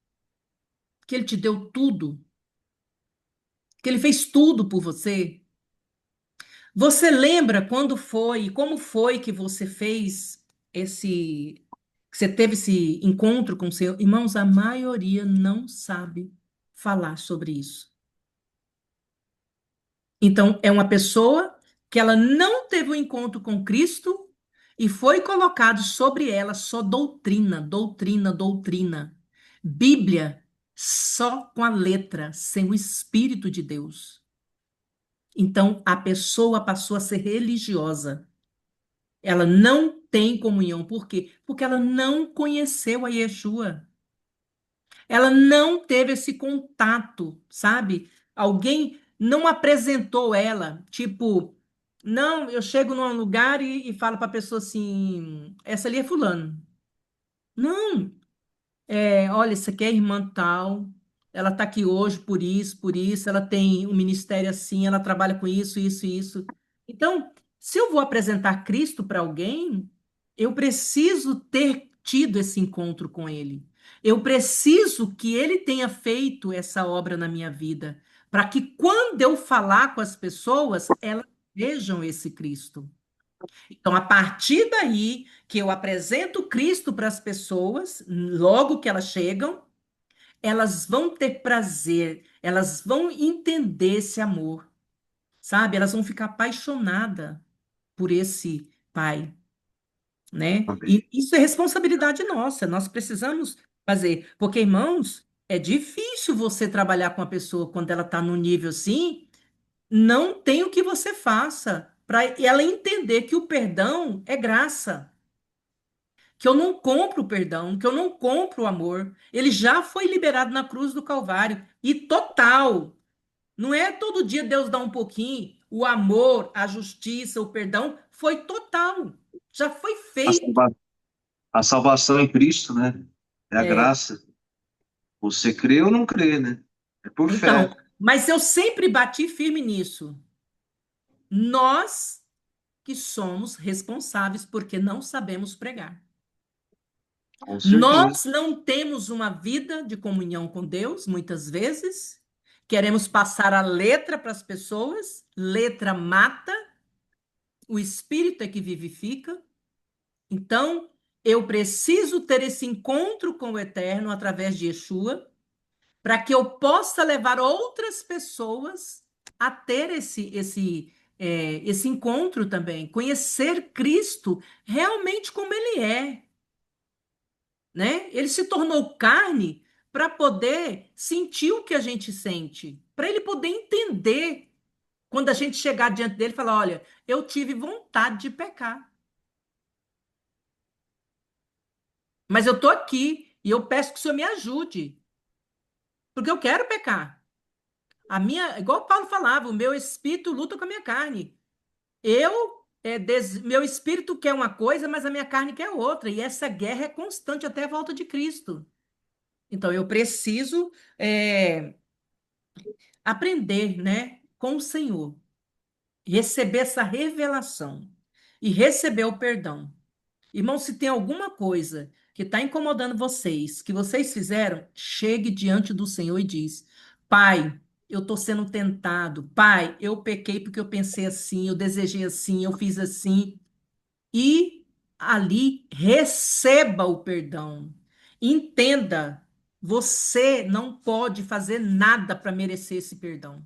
que Ele te deu tudo, que Ele fez tudo por você? Você lembra quando foi, como foi que você fez que você teve esse encontro com o Senhor? Irmãos, a maioria não sabe falar sobre isso. Então, é uma pessoa que ela não teve o um encontro com Cristo e foi colocado sobre ela só doutrina, doutrina, doutrina. Bíblia só com a letra, sem o Espírito de Deus. Então, a pessoa passou a ser religiosa. Ela não tem comunhão. Por quê? Porque ela não conheceu a Yeshua. Ela não teve esse contato, sabe? Alguém não apresentou ela, tipo, não, eu chego num lugar e falo para a pessoa assim, essa ali é fulano. Não, olha, isso aqui é a irmã tal, ela está aqui hoje por isso, ela tem um ministério assim, ela trabalha com isso, isso e isso. Então, se eu vou apresentar Cristo para alguém, eu preciso ter tido esse encontro com ele. Eu preciso que ele tenha feito essa obra na minha vida, para que quando eu falar com as pessoas, elas vejam esse Cristo. Então, a partir daí que eu apresento Cristo para as pessoas, logo que elas chegam, elas vão ter prazer, elas vão entender esse amor, sabe? Elas vão ficar apaixonadas por esse Pai, né? Amém. E isso é responsabilidade nossa, nós precisamos fazer, porque, irmãos, é difícil você trabalhar com a pessoa quando ela está num nível assim, não tem o que você faça para ela entender que o perdão é graça. Que eu não compro o perdão, que eu não compro o amor. Ele já foi liberado na cruz do Calvário e total. Não é todo dia Deus dá um pouquinho. O amor, a justiça, o perdão foi total. Já foi A feito. salva- a salvação em Cristo, né? É a É, graça. Você crê ou não crê, né? É por então, fé, mas eu sempre bati firme nisso. Nós que somos responsáveis porque não sabemos pregar. com certeza. Nós não temos uma vida de comunhão com Deus, muitas vezes. Queremos passar a letra para as pessoas. Letra mata, o espírito é que vivifica. Então, eu preciso ter esse encontro com o Eterno através de Yeshua, para que eu possa levar outras pessoas a ter esse encontro também, conhecer Cristo realmente como Ele é. Né? Ele se tornou carne para poder sentir o que a gente sente, para ele poder entender quando a gente chegar diante dele e falar: olha, eu tive vontade de pecar, mas eu estou aqui e eu peço que o Senhor me ajude, porque eu quero pecar. Igual Paulo falava, o meu espírito luta com a minha carne. Meu espírito quer uma coisa, mas a minha carne quer outra, e essa guerra é constante até a volta de Cristo. Então, eu preciso aprender, né, com o Senhor, receber essa revelação e receber o perdão. Irmão, se tem alguma coisa que está incomodando vocês, que vocês fizeram, chegue diante do Senhor e diz: Pai, eu estou sendo tentado. Pai, eu pequei porque eu pensei assim, eu desejei assim, eu fiz assim. E ali receba o perdão. Entenda, você não pode fazer nada para merecer esse perdão.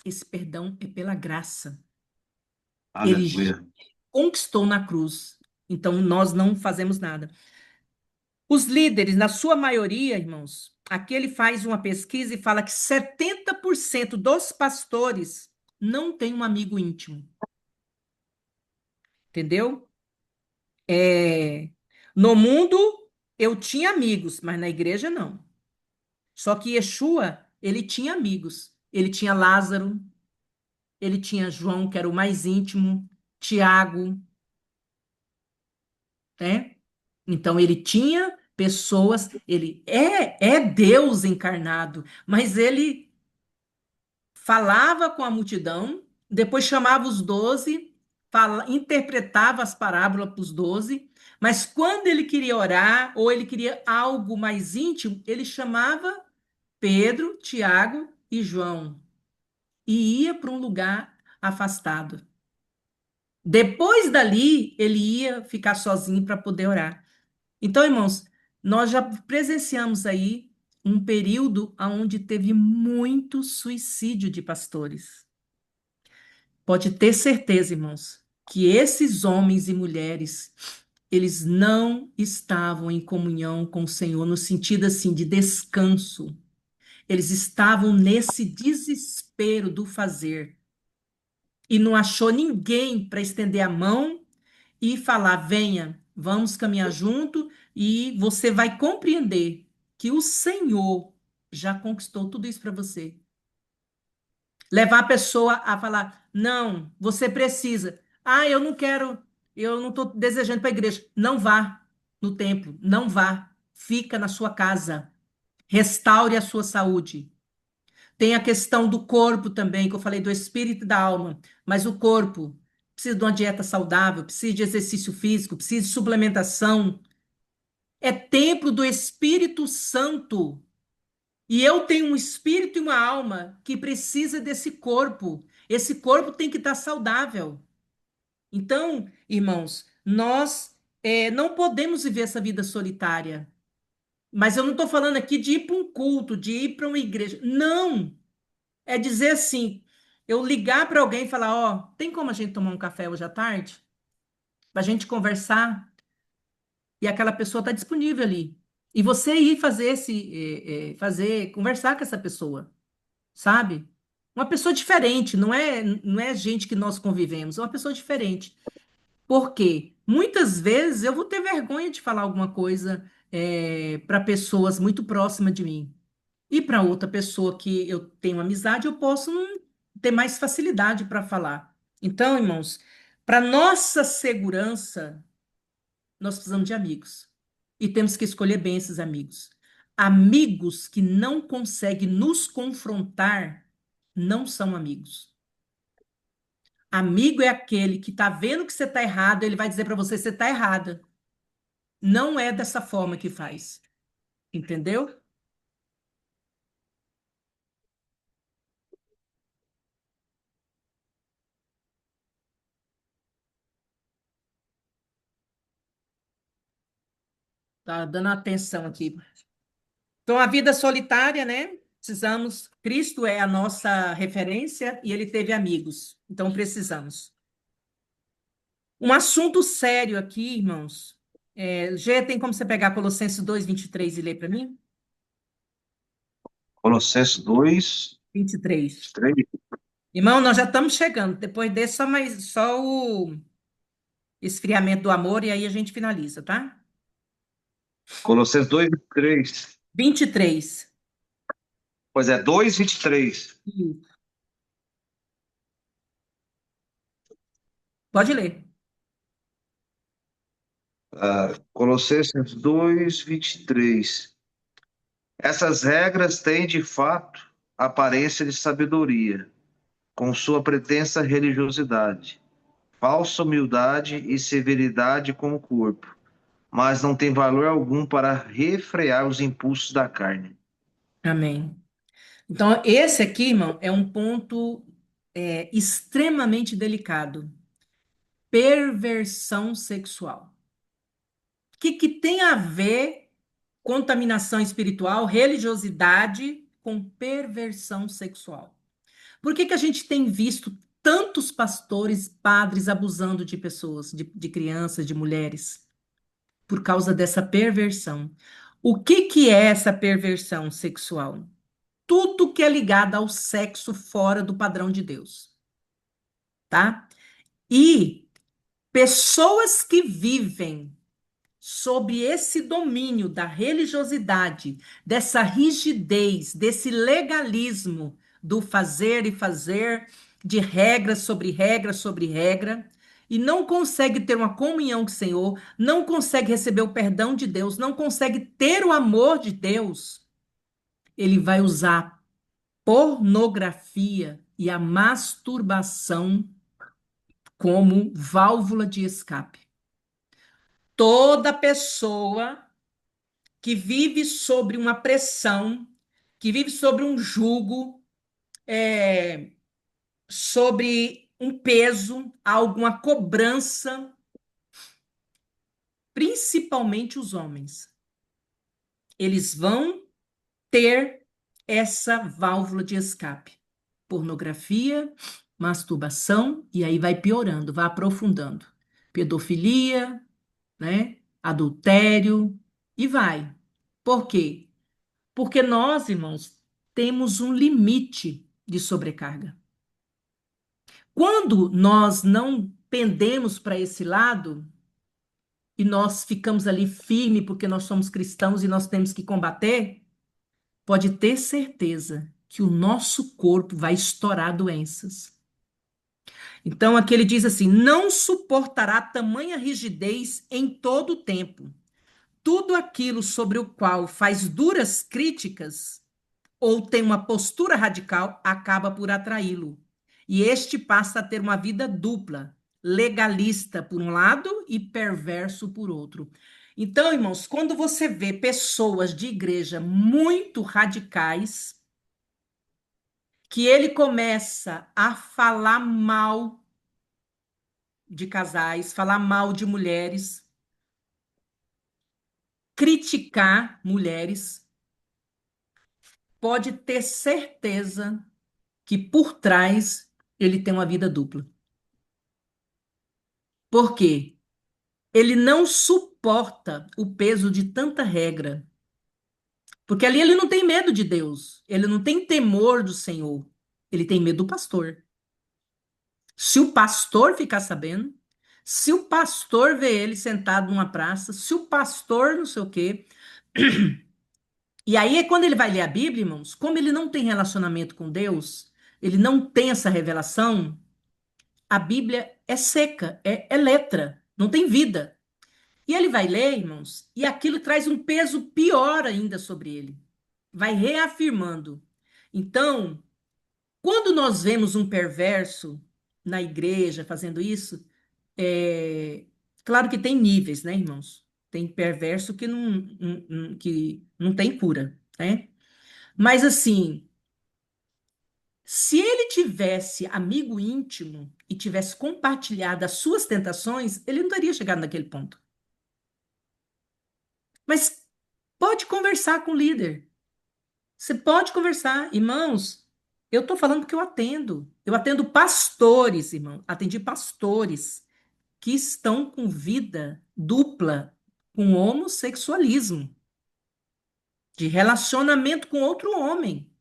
Esse perdão é pela graça. Ele Aleluia. conquistou na cruz. Então nós não fazemos nada. Os líderes, na sua maioria, irmãos, aqui ele faz uma pesquisa e fala que 70% dos pastores não tem um amigo íntimo. Entendeu? No mundo eu tinha amigos, mas na igreja não. Só que Yeshua, ele tinha amigos. Ele tinha Lázaro, ele tinha João, que era o mais íntimo, Tiago, né? Então ele tinha pessoas, ele é Deus encarnado, mas ele falava com a multidão, depois chamava os 12, interpretava as parábolas para os 12, mas quando ele queria orar ou ele queria algo mais íntimo, ele chamava Pedro, Tiago e João e ia para um lugar afastado. Depois dali, ele ia ficar sozinho para poder orar. Então, irmãos, nós já presenciamos aí um período onde teve muito suicídio de pastores. Pode ter certeza, irmãos, que esses homens e mulheres, eles não estavam em comunhão com o Senhor no sentido assim de descanso. Eles estavam nesse desespero do fazer e não achou ninguém para estender a mão e falar: venha, vamos caminhar junto e você vai compreender. que o Senhor já conquistou tudo isso para você. Levar a pessoa a falar: não, você precisa. Ah, eu não quero, eu não estou desejando para a igreja. Não vá no templo, não vá. Fica na sua casa. Restaure a sua saúde. Tem a questão do corpo também, que eu falei do espírito e da alma, mas o corpo precisa de uma dieta saudável, precisa de exercício físico, precisa de suplementação. É templo do Espírito Santo. E eu tenho um espírito e uma alma que precisa desse corpo. Esse corpo tem que estar saudável. Então, irmãos, nós não podemos viver essa vida solitária. Mas eu não estou falando aqui de ir para um culto, de ir para uma igreja. Não! É dizer assim, eu ligar para alguém e falar, ó, tem como a gente tomar um café hoje à tarde? Para a gente conversar? E aquela pessoa está disponível ali. E você ir fazer conversar com essa pessoa, sabe? Uma pessoa diferente, não é gente que nós convivemos, é uma pessoa diferente. Por quê? Muitas vezes eu vou ter vergonha de falar alguma coisa para pessoas muito próximas de mim. E para outra pessoa que eu tenho amizade, eu posso não ter mais facilidade para falar. Então, irmãos, para nossa segurança, nós precisamos de amigos. E temos que escolher bem esses amigos. Amigos que não conseguem nos confrontar não são amigos. Amigo é aquele que está vendo que você está errado, ele vai dizer para você: você está errada. Não é dessa forma que faz. Entendeu? Tá dando atenção aqui. Então, a vida solitária, né? Precisamos. Cristo é a nossa referência e ele teve amigos. Então, precisamos. Um assunto sério aqui, irmãos. Gê, tem como você pegar Colossenses 2:23 e ler para mim? Colossenses 2, 23. 3. Irmão, nós já estamos chegando. Depois desse, só o esfriamento do amor e aí a gente finaliza, tá? Colossenses 2, 3. 23. Pois é, 2, 23. Isso. Pode ler. Colossenses 2, 23. Essas regras têm, de fato, aparência de sabedoria, com sua pretensa religiosidade, falsa humildade e severidade com o corpo, mas não tem valor algum para refrear os impulsos da carne. Amém. Então, esse aqui, irmão, é um ponto extremamente delicado. Perversão sexual. O que tem a ver contaminação espiritual, religiosidade com perversão sexual? Por que a gente tem visto tantos pastores, padres abusando de pessoas, de crianças, de mulheres? Por causa dessa perversão. O que é essa perversão sexual? Tudo que é ligado ao sexo fora do padrão de Deus, tá? E pessoas que vivem sob esse domínio da religiosidade, dessa rigidez, desse legalismo do fazer e fazer, de regra sobre regra, e não consegue ter uma comunhão com o Senhor, não consegue receber o perdão de Deus, não consegue ter o amor de Deus, ele vai usar pornografia e a masturbação como válvula de escape. Toda pessoa que vive sobre uma pressão, que vive sobre um jugo, sobre um peso, alguma cobrança, principalmente os homens, eles vão ter essa válvula de escape. Pornografia, masturbação, e aí vai piorando, vai aprofundando. Pedofilia, né? Adultério, e vai. Por quê? Porque nós, irmãos, temos um limite de sobrecarga. Quando nós não pendemos para esse lado, e nós ficamos ali firme porque nós somos cristãos e nós temos que combater, pode ter certeza que o nosso corpo vai estourar doenças. Então, aqui ele diz assim: não suportará tamanha rigidez em todo o tempo. Tudo aquilo sobre o qual faz duras críticas ou tem uma postura radical acaba por atraí-lo. E este passa a ter uma vida dupla, legalista por um lado e perverso por outro. Então, irmãos, quando você vê pessoas de igreja muito radicais, que ele começa a falar mal de casais, falar mal de mulheres, criticar mulheres, pode ter certeza que por trás ele tem uma vida dupla. Por quê? Ele não suporta o peso de tanta regra. Porque ali ele não tem medo de Deus, ele não tem temor do Senhor, ele tem medo do pastor. Se o pastor ficar sabendo, se o pastor vê ele sentado numa praça, se o pastor não sei o quê. E aí, quando ele vai ler a Bíblia, irmãos, como ele não tem relacionamento com Deus, ele não tem essa revelação, a Bíblia é seca, é letra, não tem vida. E ele vai ler, irmãos, e aquilo traz um peso pior ainda sobre ele. Vai reafirmando. Então, quando nós vemos um perverso na igreja fazendo isso, claro que tem níveis, né, irmãos? Tem perverso que não tem cura, né? Mas assim, se ele tivesse amigo íntimo e tivesse compartilhado as suas tentações, ele não teria chegado naquele ponto. Mas pode conversar com o líder. Você pode conversar, irmãos. Eu estou falando que eu atendo. Eu atendo pastores, irmão. Atendi pastores que estão com vida dupla, com homossexualismo, de relacionamento com outro homem.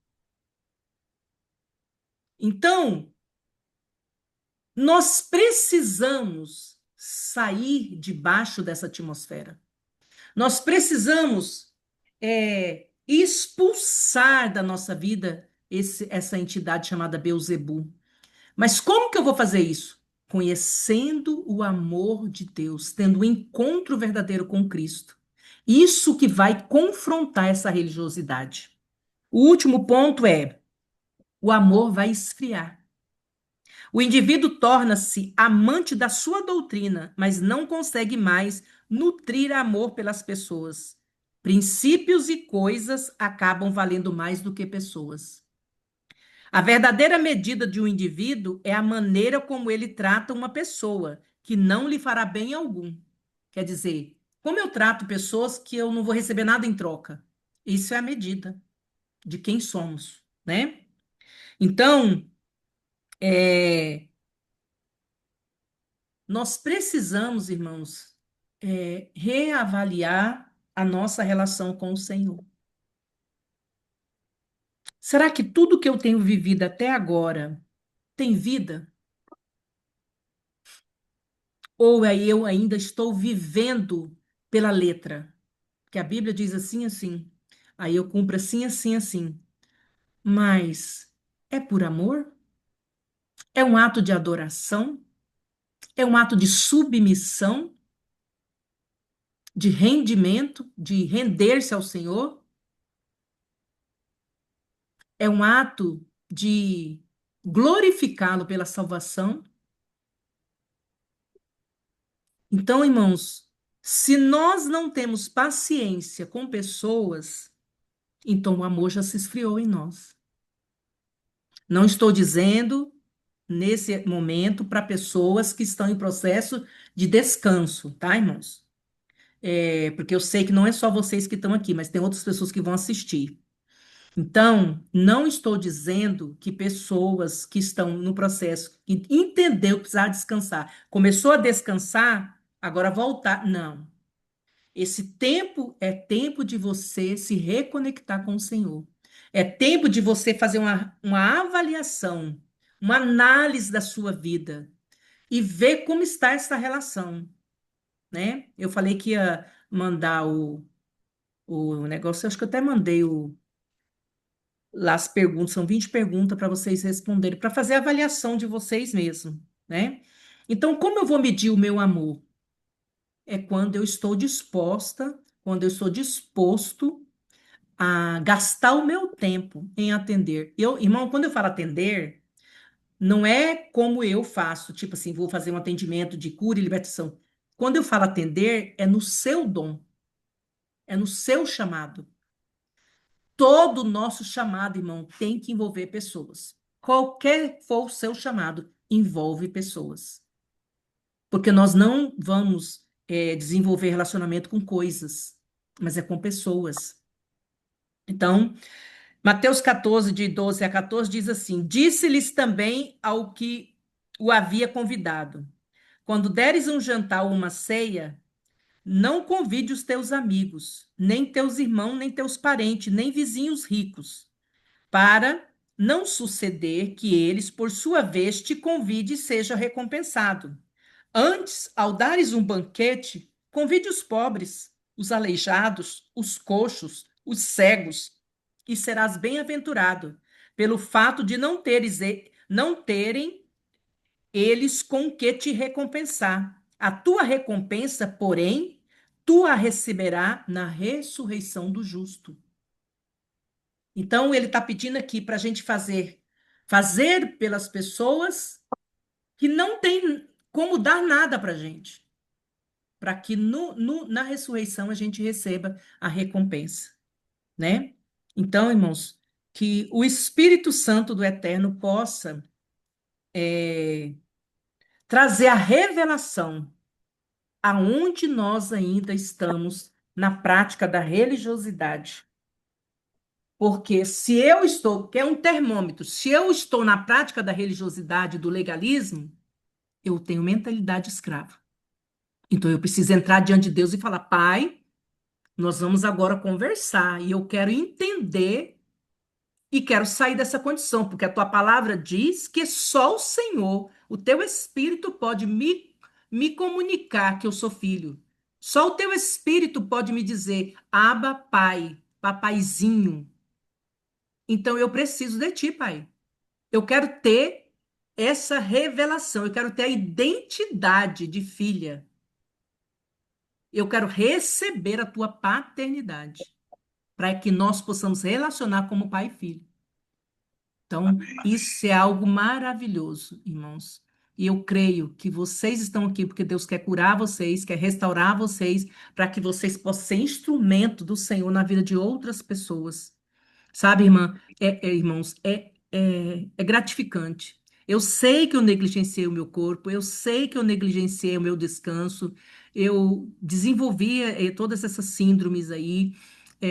Então, nós precisamos sair debaixo dessa atmosfera. Nós precisamos expulsar da nossa vida essa entidade chamada Beuzebu. Mas como que eu vou fazer isso? Conhecendo o amor de Deus, tendo um encontro verdadeiro com Cristo. Isso que vai confrontar essa religiosidade. O último ponto é: o amor vai esfriar. O indivíduo torna-se amante da sua doutrina, mas não consegue mais nutrir amor pelas pessoas. Princípios e coisas acabam valendo mais do que pessoas. A verdadeira medida de um indivíduo é a maneira como ele trata uma pessoa, que não lhe fará bem algum. Quer dizer, como eu trato pessoas que eu não vou receber nada em troca. Isso é a medida de quem somos, né? Então, nós precisamos, irmãos, reavaliar a nossa relação com o Senhor. Será que tudo que eu tenho vivido até agora tem vida? Ou aí eu ainda estou vivendo pela letra? Que a Bíblia diz assim, assim. Aí eu cumpro assim, assim, assim. Mas é por amor? É um ato de adoração? É um ato de submissão? De rendimento? De render-se ao Senhor? É um ato de glorificá-lo pela salvação? Então, irmãos, se nós não temos paciência com pessoas, então o amor já se esfriou em nós. Não estou dizendo nesse momento para pessoas que estão em processo de descanso, tá, irmãos? Porque eu sei que não é só vocês que estão aqui, mas tem outras pessoas que vão assistir. Então, não estou dizendo que pessoas que estão no processo, que entendeu que precisava descansar, começou a descansar, agora voltar. Não. Esse tempo é tempo de você se reconectar com o Senhor. É tempo de você fazer uma avaliação, uma análise da sua vida e ver como está essa relação. né? Eu falei que ia mandar o negócio, acho que eu até mandei lá as perguntas, são 20 perguntas para vocês responderem, para fazer a avaliação de vocês mesmo, né? Então, como eu vou medir o meu amor? É quando eu estou disposta, quando eu estou disposto a gastar o meu tempo em atender. Irmão, quando eu falo atender, não é como eu faço, tipo assim, vou fazer um atendimento de cura e libertação. Quando eu falo atender, é no seu dom, é no seu chamado. Todo o nosso chamado, irmão, tem que envolver pessoas. Qualquer for o seu chamado, envolve pessoas. Porque nós não vamos desenvolver relacionamento com coisas, mas é com pessoas. Então, Mateus 14, de 12 a 14, diz assim: Disse-lhes também ao que o havia convidado: Quando deres um jantar ou uma ceia, não convide os teus amigos, nem teus irmãos, nem teus parentes, nem vizinhos ricos, para não suceder que eles, por sua vez, te convide e seja recompensado. Antes, ao dares um banquete, convide os pobres, os aleijados, os coxos, os cegos, e serás bem-aventurado, pelo fato de não terem eles com que te recompensar. A tua recompensa, porém, tu a receberá na ressurreição do justo. Então, ele está pedindo aqui para a gente fazer pelas pessoas que não tem como dar nada para a gente, para que na ressurreição a gente receba a recompensa, né? Então, irmãos, que o Espírito Santo do Eterno possa trazer a revelação aonde nós ainda estamos na prática da religiosidade. Porque se eu estou, que é um termômetro, se eu estou na prática da religiosidade, do legalismo, eu tenho mentalidade escrava. Então eu preciso entrar diante de Deus e falar: Pai, nós vamos agora conversar e eu quero entender e quero sair dessa condição, porque a tua palavra diz que só o Senhor, o teu Espírito, pode me comunicar que eu sou filho. Só o teu Espírito pode me dizer: Abba, Pai, papaizinho. Então eu preciso de ti, Pai. Eu quero ter essa revelação, eu quero ter a identidade de filha. Eu quero receber a tua paternidade, para que nós possamos relacionar como pai e filho. Então, isso é algo maravilhoso, irmãos. E eu creio que vocês estão aqui porque Deus quer curar vocês, quer restaurar vocês, para que vocês possam ser instrumento do Senhor na vida de outras pessoas. Sabe, irmã, irmãos, é gratificante. Eu sei que eu negligenciei o meu corpo, eu sei que eu negligenciei o meu descanso, eu desenvolvi todas essas síndromes aí,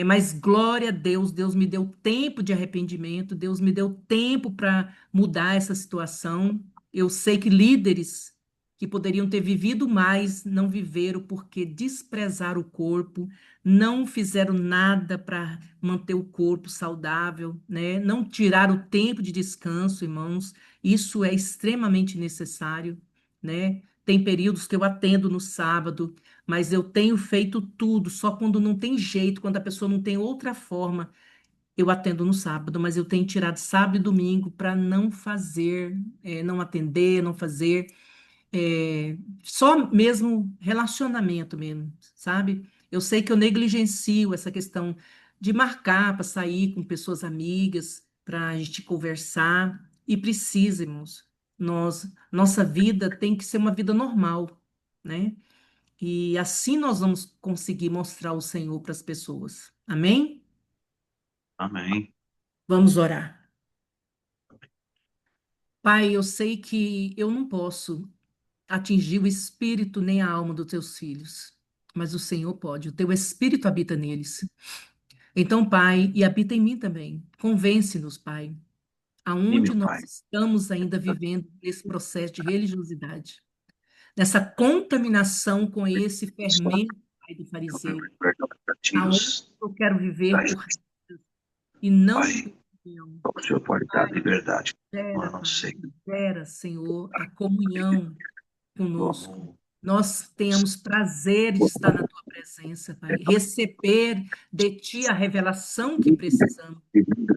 mas glória a Deus, Deus me deu tempo de arrependimento, Deus me deu tempo para mudar essa situação. Eu sei que líderes que poderiam ter vivido mais não viveram porque desprezaram o corpo, não fizeram nada para manter o corpo saudável, né? Não tirar o tempo de descanso, irmãos. Isso é extremamente necessário, né? Tem períodos que eu atendo no sábado, mas eu tenho feito tudo, só quando não tem jeito, quando a pessoa não tem outra forma, eu atendo no sábado, mas eu tenho tirado sábado e domingo para não fazer, não atender, não fazer só mesmo relacionamento mesmo, sabe? Eu sei que eu negligencio essa questão de marcar para sair com pessoas amigas, para a gente conversar, e precisamos. Nossa vida tem que ser uma vida normal, né? E assim nós vamos conseguir mostrar o Senhor para as pessoas. Amém? Amém. Vamos orar. Pai, eu sei que eu não posso atingir o espírito nem a alma dos teus filhos, mas o Senhor pode, o teu espírito habita neles. Então, Pai, e habita em mim também. Convence-nos, Pai, E aonde meu nós Pai. estamos ainda vivendo esse processo de religiosidade, nessa contaminação com esse fermento, Pai, do fariseu, aonde Prerrogativas eu quero da viver por justiça, e não Pai. por opinião. O Senhor pode dar Pai, liberdade. gera, Eu não Pai, sei gera, Senhor, a comunhão conosco. como nós tenhamos prazer de estar na tua presença, Pai. Receber de ti a revelação que precisamos.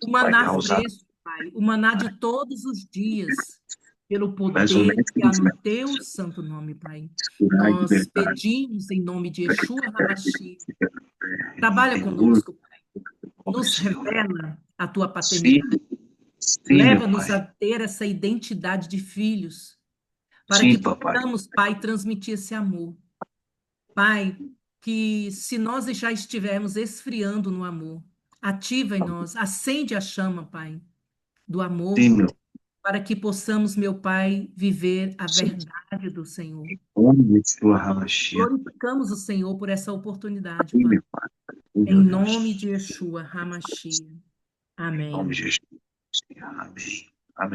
O Pai, maná causar fresco, Pai. O maná de todos os dias. Pelo mais um poder que há no teu santo nome, Pai. curar de Nós verdade. pedimos em nome de Yeshua HaMashiach. Trabalha conosco, Pai. Nos revela a tua paternidade. Sim, meu Leva-nos a Pai. ter essa identidade de filhos, para Sim, que papai. possamos, Pai, transmitir esse amor. Pai, que se nós já estivermos esfriando no amor, ativa em nós, acende a chama, Pai, do amor, Sim, meu para que possamos, meu Pai, viver a verdade do Senhor. nome de sua Nós Ramachia. glorificamos o Senhor por essa oportunidade, Sim, Pai. meu Pai. Sim, Em meu nome Deus. de Yeshua HaMashiach. Em nome Amém. de Jesus. Amém. Amém.